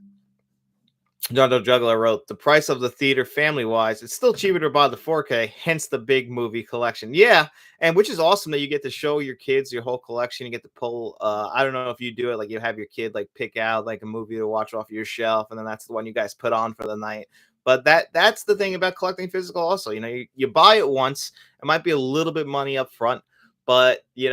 John Doe Juggler wrote, "The price of the theater family wise, it's still cheaper to buy the 4K, hence the big movie collection." Yeah, and which is awesome that you get to show your kids your whole collection. You get to pull, I don't know if you do it, like you have your kid like pick out like a movie to watch off your shelf, and then that's the one you guys put on for the night. But that's the thing about collecting physical also. You buy it once, it might be a little bit money up front, but you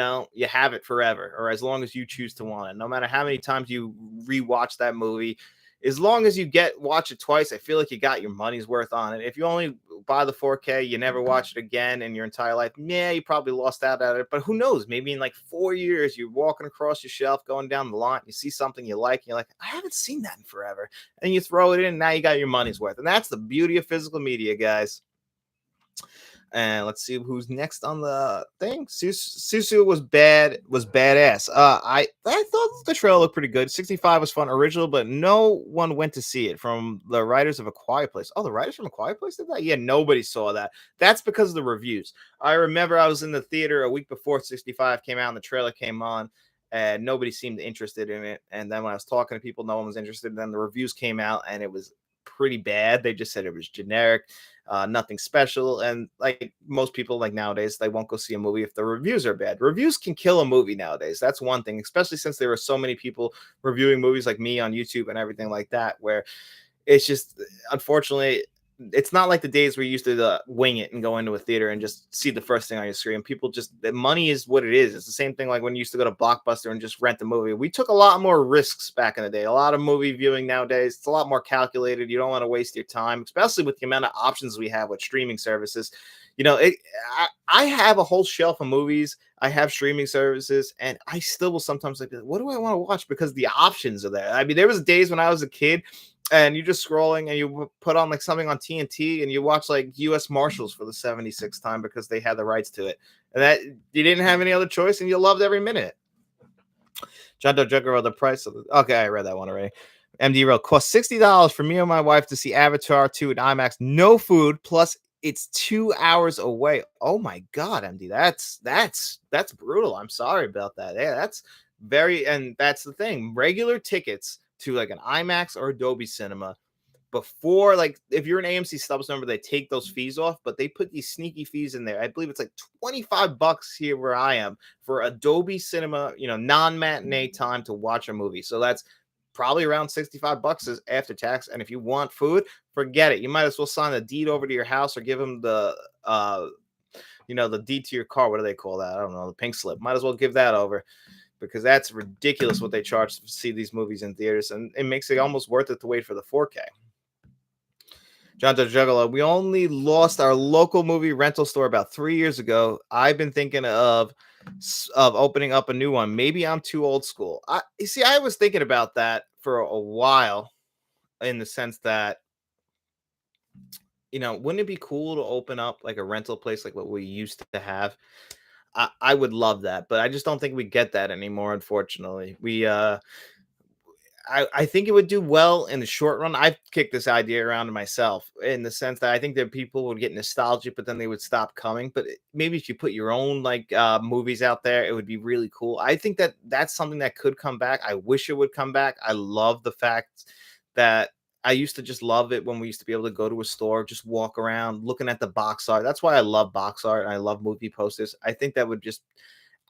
have it forever, or as long as you choose to want it. No matter how many times you rewatch that movie, as long as you watch it twice, I feel like you got your money's worth on it. If you only buy the 4K, you never watch it again in your entire life, yeah, you probably lost out at it. But who knows? Maybe in like 4 years, you're walking across your shelf, going down the line, you see something you like, and you're like, I haven't seen that in forever. And you throw it in, and now you got your money's worth. And that's the beauty of physical media, guys. And let's see who's next on the thing. Susu was badass. I thought the trailer looked pretty good. 65 was fun, original, but no one went to see it. From the writers of A Quiet Place. Oh, the writers from A Quiet Place did that? Yeah, nobody saw that. That's because of the reviews. I remember I was in the theater a week before 65 came out and the trailer came on, and nobody seemed interested in it. And then when I was talking to people, no one was interested. And then the reviews came out, and it was pretty bad. They just said it was generic, nothing special. And like most people, like nowadays, they won't go see a movie if the reviews are bad. Reviews can kill a movie nowadays. That's one thing, especially since there are so many people reviewing movies like me on YouTube and everything like that, where it's just, unfortunately, it's not like the days where you used to wing it and go into a theater and just see the first thing on your screen. People just, the money is what it is. It's the same thing like when you used to go to Blockbuster and just rent the movie. We took a lot more risks back in the day. A lot of movie viewing nowadays, it's a lot more calculated. You don't want to waste your time, especially with the amount of options we have with streaming services. I have a whole shelf of movies. I have streaming services, and I still will sometimes like, what do I want to watch? Because the options are there. I mean, there was days when I was a kid, and you're just scrolling and you put on like something on TNT and you watch like US Marshals for the 76th time because they had the rights to it. And that you didn't have any other choice, and you loved every minute. John Doe Juggernaut, the price of the okay, I read that one already. MD wrote, cost $60 for me and my wife to see Avatar 2 in IMAX, no food, plus it's 2 hours away. Oh my god, MD, that's brutal. I'm sorry about that. Yeah, that's very, and that's the thing. Regular tickets to like an IMAX or Adobe Cinema before, like if you're an AMC Stubs member, they take those fees off, but they put these sneaky fees in there. I believe it's like 25 bucks here where I am for Adobe Cinema, non-matinee time to watch a movie. So that's probably around 65 bucks is after tax. And if you want food, forget it. You might as well sign a deed over to your house or give them the deed to your car. What do they call that? I don't know, the pink slip. Might as well give that over because that's ridiculous what they charge to see these movies in theaters, and it makes it almost worth it to wait for the 4K. John Doe Juggalo, we only lost our local movie rental store about 3 years ago. I've been thinking of opening up a new one. Maybe I'm too old school. You see, I was thinking about that for a while, in the sense that wouldn't it be cool to open up like a rental place like what we used to have? I would love that, but I just don't think we get that anymore. Unfortunately, I think it would do well in the short run. I've kicked this idea around to myself in the sense that I think that people would get nostalgic, but then they would stop coming. But maybe if you put your own like movies out there, it would be really cool. I think that that's something that could come back. I wish it would come back. I love the fact that I used to just love it when we used to be able to go to a store, just walk around looking at the box art. That's why I love box art and I love movie posters. I think that would just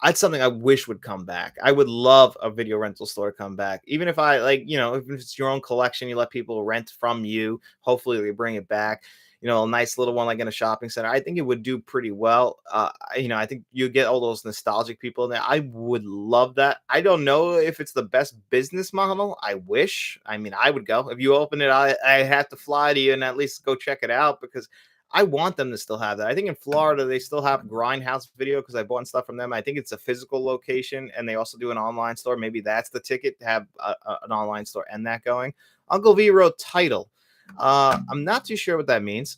that's something I wish would come back. I would love a video rental store to come back. Even if I like, if it's your own collection, you let people rent from you. Hopefully they bring it back. A nice little one like in a shopping center. I think it would do pretty well. I think you get all those nostalgic people in there. I would love that. I don't know if it's the best business model. I wish. I mean, I would go. If you open it, I have to fly to you and at least go check it out because I want them to still have that. I think in Florida they still have Grindhouse Video because I bought stuff from them. I think it's a physical location, and they also do an online store. Maybe that's the ticket to have an online store and that going. Uncle V wrote title. I'm not too sure what that means.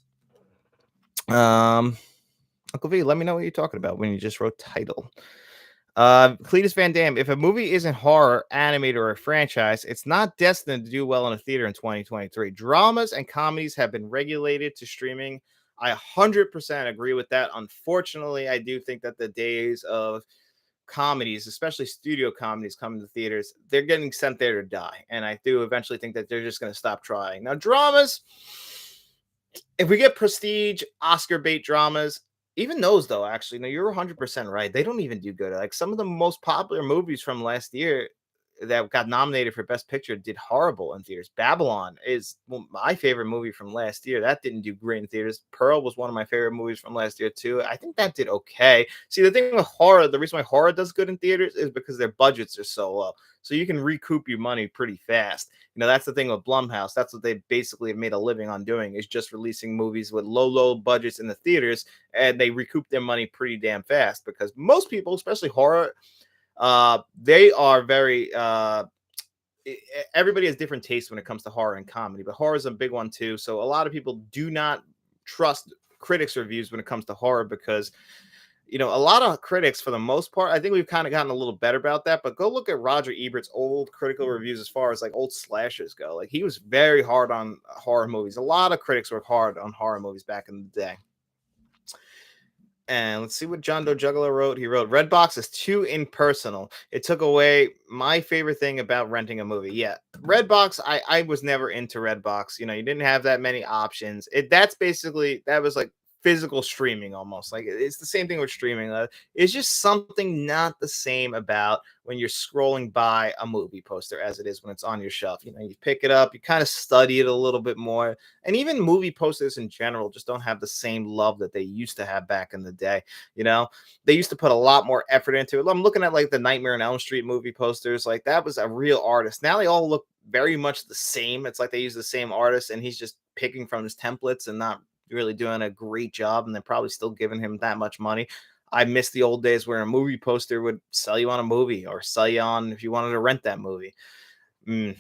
Uncle V, let me know what you're talking about when you just wrote title. Cletus Van Dam, if a movie isn't horror, animated, or a franchise, it's not destined to do well in a theater in 2023. Dramas and comedies have been regulated to streaming. I 100% agree with that. Unfortunately, I do think that the days of comedies, especially studio comedies coming to theaters, they're getting sent there to die. And I do eventually think that they're just going to stop trying. Now, dramas, if we get prestige, Oscar bait dramas, even those though, actually, no, you're 100% right. They don't even do good. Like some of the most popular movies from last year that got nominated for Best Picture did horrible in theaters. Babylon is my favorite movie from last year. That didn't do great in theaters. Pearl was one of my favorite movies from last year too. I think that did okay. See, the thing with horror, the reason why horror does good in theaters is because their budgets are so low. So you can recoup your money pretty fast. That's the thing with Blumhouse. That's what they basically have made a living on doing, is just releasing movies with low budgets in the theaters, and they recoup their money pretty damn fast because most people, especially horror, they are very everybody has different tastes when it comes to horror and comedy, but horror is a big one too. So a lot of people do not trust critics reviews when it comes to horror because a lot of critics, for the most part, I think we've kind of gotten a little better about that, but go look at Roger Ebert's old critical reviews as far as like old slashers go. Like he was very hard on horror movies. A lot of critics were hard on horror movies back in the day. And let's see what John Doe Juggler wrote. He wrote, Redbox is too impersonal. It took away my favorite thing about renting a movie. Yeah, Redbox, I was never into Redbox. You didn't have that many options. That was like physical streaming almost. Like it's the same thing with streaming. It's just something not the same about when you're scrolling by a movie poster as it is when it's on your shelf. You pick it up, you kind of study it a little bit more. And even movie posters in general just don't have the same love that they used to have back in the day. They used to put a lot more effort into it. I'm looking at like the Nightmare on Elm Street movie posters. Like that was a real artist. Now they all look very much the same. It's like they use the same artist and he's just picking from his templates and not really doing a great job, and they're probably still giving him that much money. I miss the old days where a movie poster would sell you on a movie or sell you on if you wanted to rent that movie. But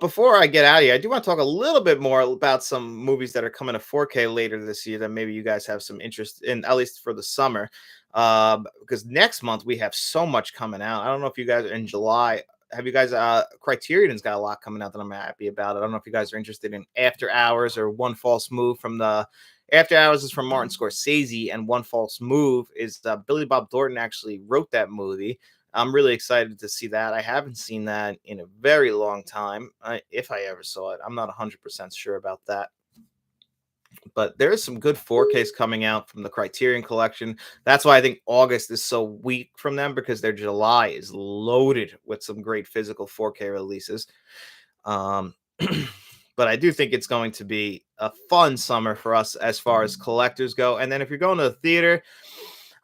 before I get out of here, I do want to talk a little bit more about some movies that are coming to 4K later this year that maybe you guys have some interest in, at least for the summer. Because next month we have so much coming out. I don't know if you guys are in July. Have you guys Criterion's got a lot coming out that I'm happy about. I don't know if you guys are interested in After Hours or One False Move from the After Hours is from Martin Scorsese, and One False Move is Billy Bob Thornton actually wrote that movie. I'm really excited to see that. I haven't seen that in a very long time. If I ever saw it, I'm not 100% sure about that. But there is some good 4Ks coming out from the Criterion Collection. That's why I think August is so weak from them, because their July is loaded with some great physical 4K releases. Um, but I do think it's going to be a fun summer for us as far as collectors go. And then if you're going to the theater,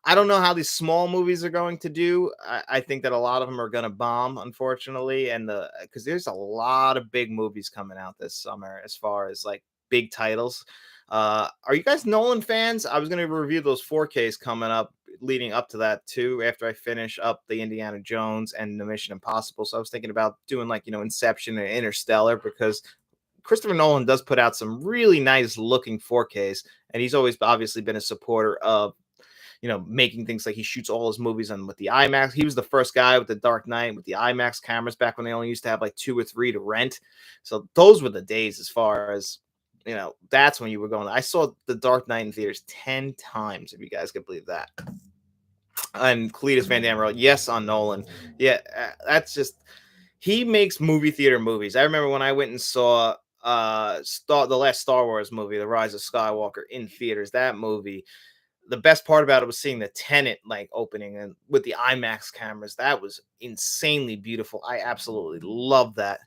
I don't know how these small movies are going to do. I think that a lot of them are going to bomb, unfortunately, and because there's a lot of big movies coming out this summer as far as like big titles. Are you guys Nolan fans? I was going to review those 4Ks coming up, leading up to that too. After I finish up the Indiana Jones and the Mission Impossible, so I was thinking about doing like Inception and Interstellar, because Christopher Nolan does put out some really nice looking 4Ks, and he's always obviously been a supporter of making things like he shoots all his movies on with the IMAX. He was the first guy with the Dark Knight with the IMAX cameras back when they only used to have like 2 or 3 to rent. So those were the days as far as, that's when you were going. I saw the Dark Knight in theaters 10 times, if you guys could believe that. And Cletus Van Damme wrote, yes on Nolan. Yeah, that's just, he makes movie theater movies. I remember when I went and saw the last Star Wars movie, The Rise of Skywalker, in theaters. That movie, the best part about it was seeing the Tenet like opening and with the IMAX cameras. That was insanely beautiful. I absolutely love that.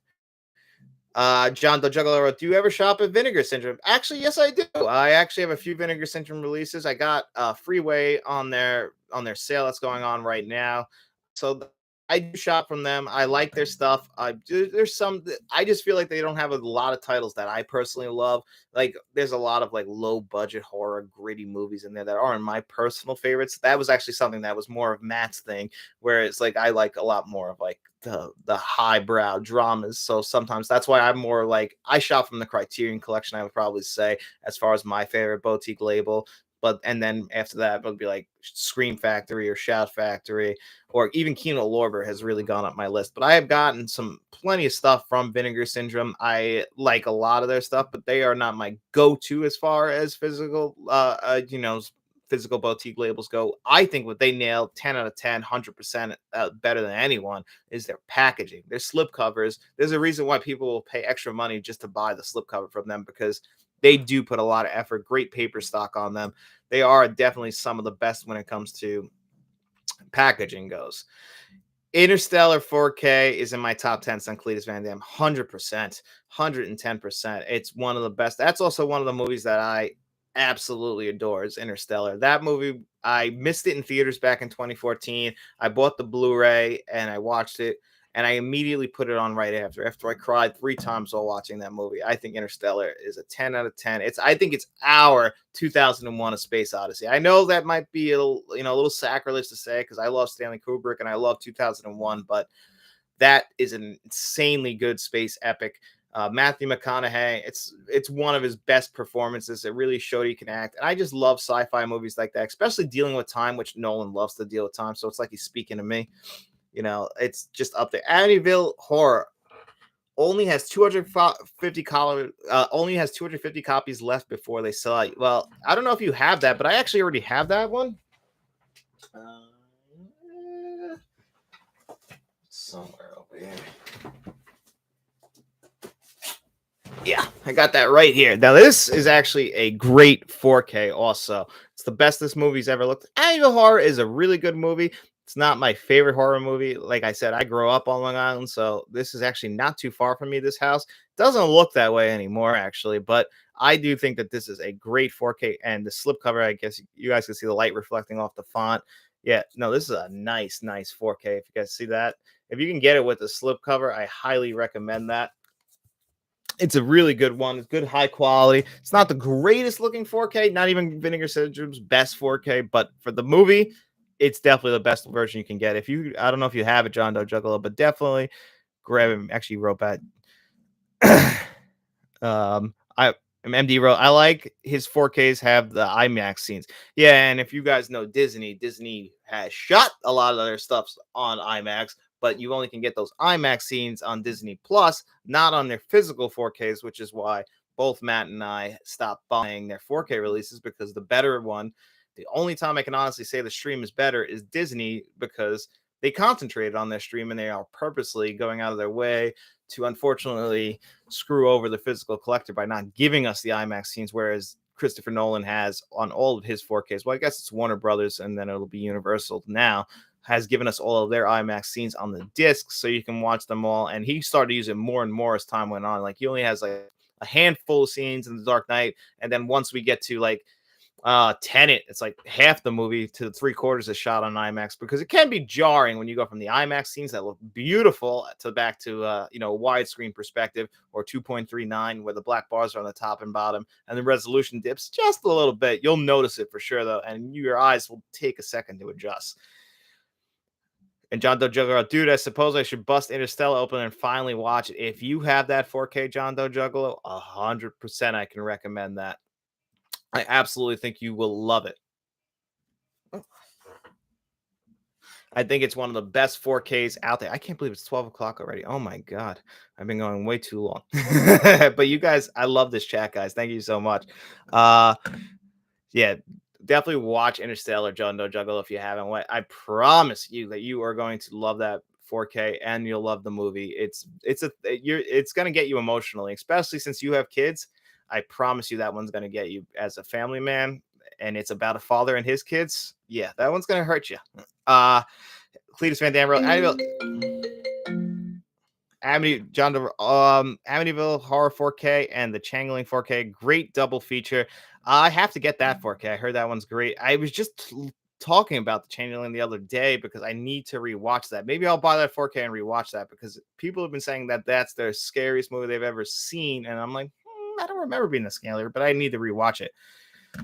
John the Juggler, do you ever shop at Vinegar Syndrome? Actually, yes, I do. I actually have a few Vinegar Syndrome releases. I got Freeway on their sale that's going on right now. So I do shop from them. I like their stuff. There's some I just feel like they don't have a lot of titles that I personally love. Like there's a lot of like low budget horror gritty movies in there that aren't my personal favorites. That was actually something that was more of Matt's thing, where it's like I like a lot more of like the highbrow dramas. So sometimes that's why I'm more like I shop from the Criterion Collection, I would probably say, as far as my favorite boutique label. But and then after that, it would be like Scream Factory or Shout Factory, or even Kino Lorber has really gone up my list. But I have gotten some plenty of stuff from Vinegar Syndrome. I like a lot of their stuff, but they are not my go-to as far as physical boutique labels go. I think what they nailed 10 out of 10, 100% better than anyone is their packaging, their slip covers. There's a reason why people will pay extra money just to buy the slip cover from them, because they do put a lot of effort, great paper stock on them. They are definitely some of the best when it comes to packaging goes. Interstellar 4K is in my top 10 on Cletus Van Damme, 100%, 110%. It's one of the best. That's also one of the movies that I absolutely adore, is Interstellar. That movie, I missed it in theaters back in 2014. I bought the Blu-ray and I watched it, and I immediately put it on right after I cried 3 times while watching that movie. I think Interstellar is a 10 out of 10. I think it's our 2001: A Space Odyssey. I know that might be a little sacrilege to say, because I love Stanley Kubrick and I love 2001, but that is an insanely good space epic. Matthew McConaughey, it's one of his best performances. It really showed he can act, and I just love sci-fi movies like that, especially dealing with time, which Nolan loves to deal with time. So it's like he's speaking to me. It's just up there. Amityville Horror only has 250 copies left before they sell out. Well, I don't know if you have that, but I actually already have that one. Somewhere over here. Yeah, I got that right here. Now, this is actually a great 4K also. It's the best this movie's ever looked. Amityville Horror is a really good movie. It's not my favorite horror movie. Like I said, I grew up on Long Island, so this is actually not too far from me, this house. Doesn't look that way anymore, actually, but I do think that this is a great 4K. And the slipcover, I guess you guys can see the light reflecting off the font. Yeah, no, this is a nice 4K. If you guys see that. If you can get it with the slipcover, I highly recommend that. It's a really good one. It's good, high quality. It's not the greatest looking 4K, not even Vinegar Syndrome's best 4K, but for the movie, it's definitely the best version you can get. I don't know if you have it, John Doe Juggalo, but definitely grab him. Actually, wrote back. I MD wrote, I like his 4Ks have the IMAX scenes. Yeah, and if you guys know Disney, Disney has shot a lot of their stuff on IMAX, but you only can get those IMAX scenes on Disney Plus, not on their physical 4Ks, which is why both Matt and I stopped buying their 4K releases because the better one, the only time I can honestly say the stream is better is Disney because they concentrated on their stream and they are purposely going out of their way to unfortunately screw over the physical collector by not giving us the IMAX scenes, whereas Christopher Nolan has on all of his 4Ks. Well, I guess it's Warner Brothers and then it'll be Universal now, has given us all of their IMAX scenes on the discs so you can watch them all. And he started using more and more as time went on. Like he only has like a handful of scenes in The Dark Knight. And then once we get to like Tenet, it's like half the movie to three quarters is shot on IMAX because it can be jarring when you go from the IMAX scenes that look beautiful to back to widescreen perspective or 2.39 where the black bars are on the top and bottom and the resolution dips just a little bit. You'll notice it for sure though, and your eyes will take a second to adjust. And John Doe Juggalo, dude, I suppose I should bust Interstellar open and finally watch it. If you have that 4K John Doe Juggalo, 100% I can recommend that. I absolutely think you will love it. I think it's one of the best 4Ks out there. I can't believe it's 12 o'clock already. Oh my God. I've been going way too long. But you guys, I love this chat, guys. Thank you so much. Uh yeah, definitely watch Interstellar, John Doe Juggle if you haven't. I promise you that you are going to love that 4K and you'll love the movie. It's gonna get you emotionally, especially since you have kids. I promise you that one's gonna get you as a family man, and it's about a father and his kids. Yeah, that one's gonna hurt you. Cletus Van Dam, Amityville Horror 4K and the Changeling 4K. Great double feature. I have to get that 4K. I heard that one's great. I was just talking about the Changeling the other day because I need to rewatch that. Maybe I'll buy that 4K and rewatch that because people have been saying that that's their scariest movie they've ever seen, and I'm like, I don't remember being a scarier, but I need to rewatch it.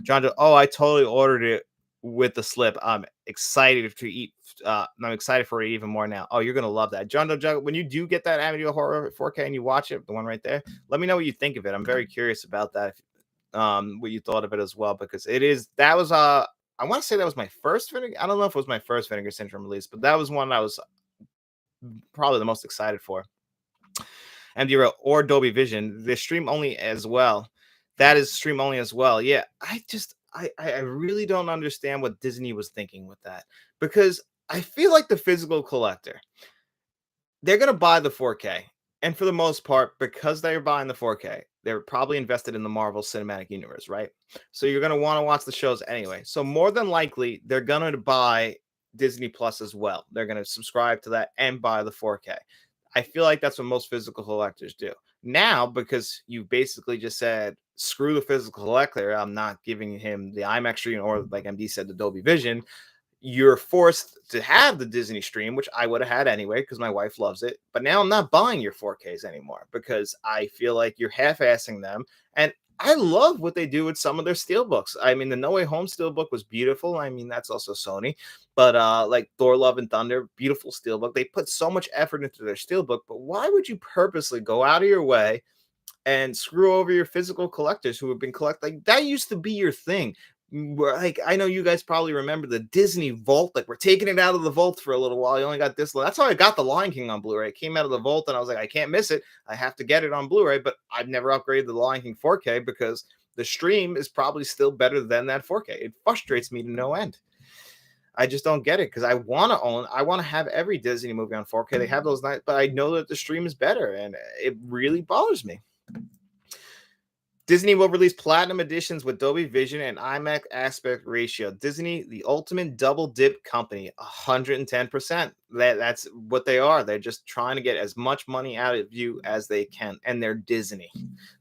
John, oh, I totally ordered it with the slip. I'm excited to eat. I'm excited for it even more now. Oh, you're gonna love that, John Doe. When you do get that Amityville Horror 4K and you watch it, the one right there, let me know what you think of it. I'm very curious about that. What you thought of it as well, because it is that was I want to say that was my first vinegar. I don't know if it was my first Vinegar Syndrome release, but that was one I was probably the most excited for. MD or Dolby Vision, the stream only as well. That is stream only as well. Yeah, I really don't understand what Disney was thinking with that because I feel like the physical collector, they're gonna buy the 4K, and for the most part, because they're buying the 4K, they're probably invested in the Marvel Cinematic Universe, right? So you're gonna want to watch the shows anyway. So more than likely, they're gonna buy Disney Plus as well. They're gonna subscribe to that and buy the 4K. I feel like that's what most physical collectors do. Now, because you basically just said, screw the physical collector, I'm not giving him the IMAX stream or, like MD said, the Dolby Vision, you're forced to have the Disney stream, which I would have had anyway because my wife loves it. But now I'm not buying your 4Ks anymore because I feel like you're half-assing them. And I love what they do with some of their steelbooks. I mean, the No Way Home steelbook was beautiful. I mean, that's also Sony. But like Thor: Love and Thunder, beautiful steelbook. They put so much effort into their steelbook. But why would you purposely go out of your way and screw over your physical collectors who have been collecting? Like, that used to be your thing. Like, I know you guys probably remember the Disney vault. Like, we're taking it out of the vault for a little while. You only got this. That's how I got the Lion King on Blu-ray. It came out of the vault, and I was like, I can't miss it. I have to get it on Blu-ray. But I've never upgraded the Lion King 4K because the stream is probably still better than that 4K. It frustrates me to no end. I just don't get it because I want to have every Disney movie on 4K. They have those nights, but I know that the stream is better, and it really bothers me. Disney will release platinum editions with Dolby Vision and IMAX aspect ratio. Disney, the ultimate double dip company, 110%. That's what they are. They're just trying to get as much money out of you as they can. And they're Disney.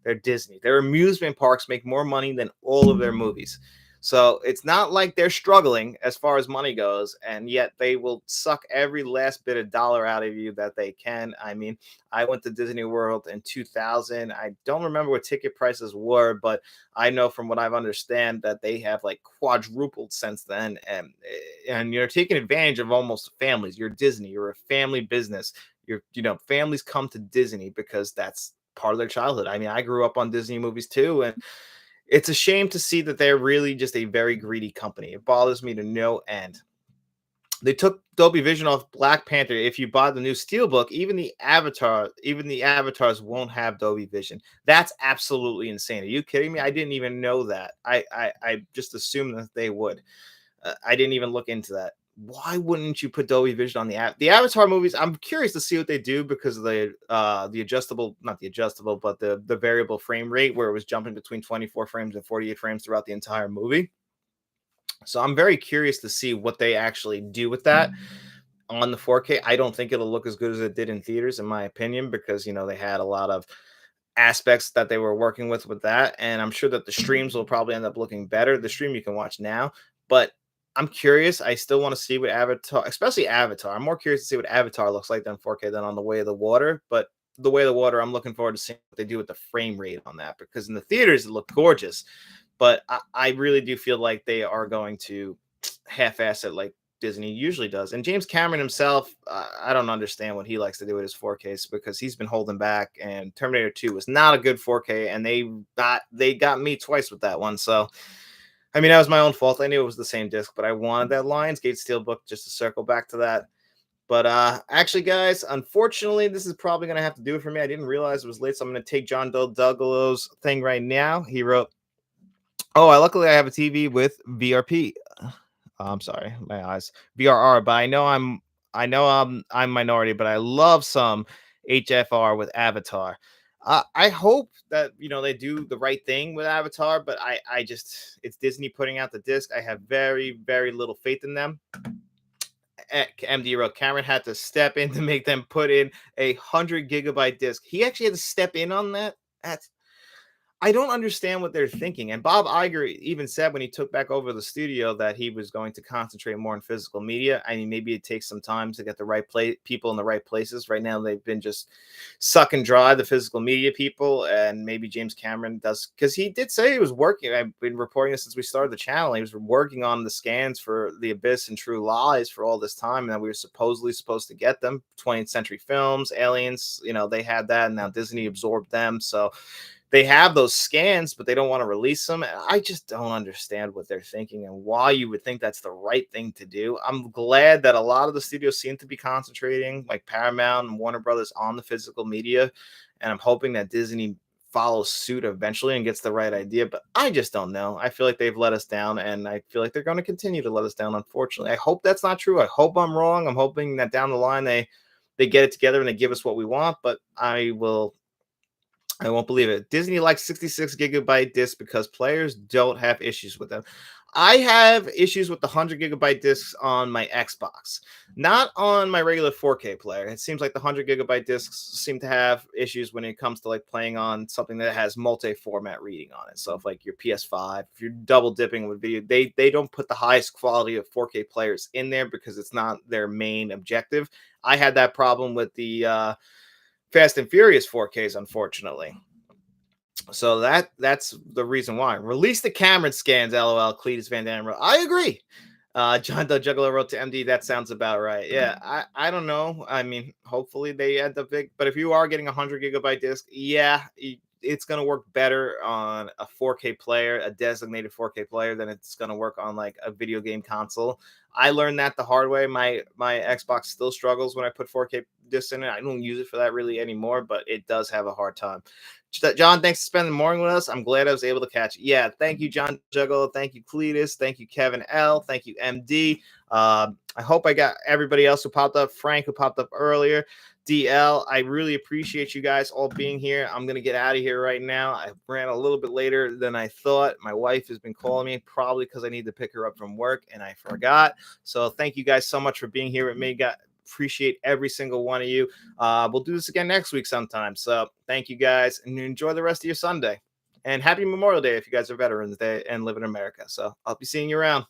They're Disney. Their amusement parks make more money than all of their movies. So it's not like they're struggling as far as money goes, and yet they will suck every last bit of dollar out of you that they can. I mean, I went to Disney World in 2000. I don't remember what ticket prices were, but I know from what I've understand that they have like quadrupled since then, and you're taking advantage of almost families. You're Disney. You're a family business. Families come to Disney because that's part of their childhood. I mean, I grew up on Disney movies too, and it's a shame to see that they're really just a very greedy company. It bothers me to no end. They took Dolby Vision off Black Panther. If you buy the new Steelbook, even the avatars won't have Dolby Vision. That's absolutely insane. Are you kidding me? I didn't even know that. I just assumed that they would. I didn't even look into that. Why wouldn't you put Dolby Vision on the Avatar movies? I'm curious to see what they do because of the adjustable, not the adjustable, but the variable frame rate where it was jumping between 24 frames and 48 frames throughout the entire movie. So I'm very curious to see what they actually do with that on the 4K. I don't think it'll look as good as it did in theaters, in my opinion, because they had a lot of aspects that they were working with that, and I'm sure that the streams will probably end up looking better. The stream you can watch now, but I'm curious. I still want to see what Avatar, especially Avatar. I'm more curious to see what Avatar looks like than 4K than on the Way of the Water. But the Way of the Water, I'm looking forward to seeing what they do with the frame rate on that because in the theaters it looked gorgeous. But I really do feel like they are going to half-ass it like Disney usually does. And James Cameron himself, I don't understand what he likes to do with his 4Ks because he's been holding back. And Terminator 2 was not a good 4K, and they got me twice with that one. So I mean, that was my own fault. I knew it was the same disc, but I wanted that Lionsgate Steelbook just to circle back to that. But actually, guys, unfortunately, this is probably gonna have to do it for me. I didn't realize it was late, so I'm gonna take John Del Dougalo's thing right now. He wrote, "Oh, luckily I have a TV with VRP. I'm sorry, my eyes. VRR, but I know I'm minority, but I love some HFR with Avatar. I hope that they do the right thing with Avatar, but I just it's Disney putting out the disc. I have very very little faith in them. MD wrote Cameron had to step in to make them put in 100 gigabyte disc. He actually had to step in on that. That's I don't understand what they're thinking. And Bob Iger even said when he took back over the studio that he was going to concentrate more on physical media. I mean, maybe it takes some time to get the right people in the right places. Right now, they've been just sucking dry the physical media people, and maybe James Cameron does because he did say he was working. I've been reporting this since we started the channel. He was working on the scans for The Abyss and True Lies for all this time, and that we were supposedly supposed to get them. 20th Century Films, Aliens, they had that, and now Disney absorbed them. So they have those scans, but they don't want to release them. And I just don't understand what they're thinking and why you would think that's the right thing to do. I'm glad that a lot of the studios seem to be concentrating, like Paramount and Warner Brothers, on the physical media. And I'm hoping that Disney follows suit eventually and gets the right idea. But I just don't know. I feel like they've let us down, and I feel like they're going to continue to let us down, unfortunately. I hope that's not true. I hope I'm wrong. I'm hoping that down the line they get it together and they give us what we want, but I won't believe it. Disney likes 66 gigabyte discs because players don't have issues with them. I have issues with the 100 gigabyte discs on my Xbox, not on my regular 4K player. It seems like the 100 gigabyte discs seem to have issues when it comes to like playing on something that has multi-format reading on it. So if like your PS5, if you're double dipping with video, they don't put the highest quality of 4K players in there because it's not their main objective. I had that problem with the Fast and Furious 4Ks, unfortunately. So that's the reason why. Release the Cameron scans, LOL. Cletus Van Dam wrote. I agree. John the Juggler wrote to MD. That sounds about right. Yeah, I don't know. I mean, hopefully they end up big. But if you are getting 100 gigabyte disc, yeah, it's gonna work better on a 4K player, a designated 4K player, than it's gonna work on like a video game console. I learned that the hard way. My Xbox still struggles when I put 4K discs in it. I don't use it for that really anymore, but it does have a hard time. John, thanks for spending the morning with us. I'm glad I was able to catch you. Yeah, thank you, John Juggalo. Thank you, Cletus. Thank you, Kevin L. Thank you, MD. I hope I got everybody else who popped up. Frank, who popped up earlier. DL, I really appreciate you guys all being here. I'm going to get out of here right now. I ran a little bit later than I thought. My wife has been calling me probably because I need to pick her up from work and I forgot. So thank you guys so much for being here with me. Appreciate every single one of you. We'll do this again next week sometime. So thank you guys and enjoy the rest of your Sunday. And happy Memorial Day if you guys are Veterans Day and live in America. So I'll be seeing you around.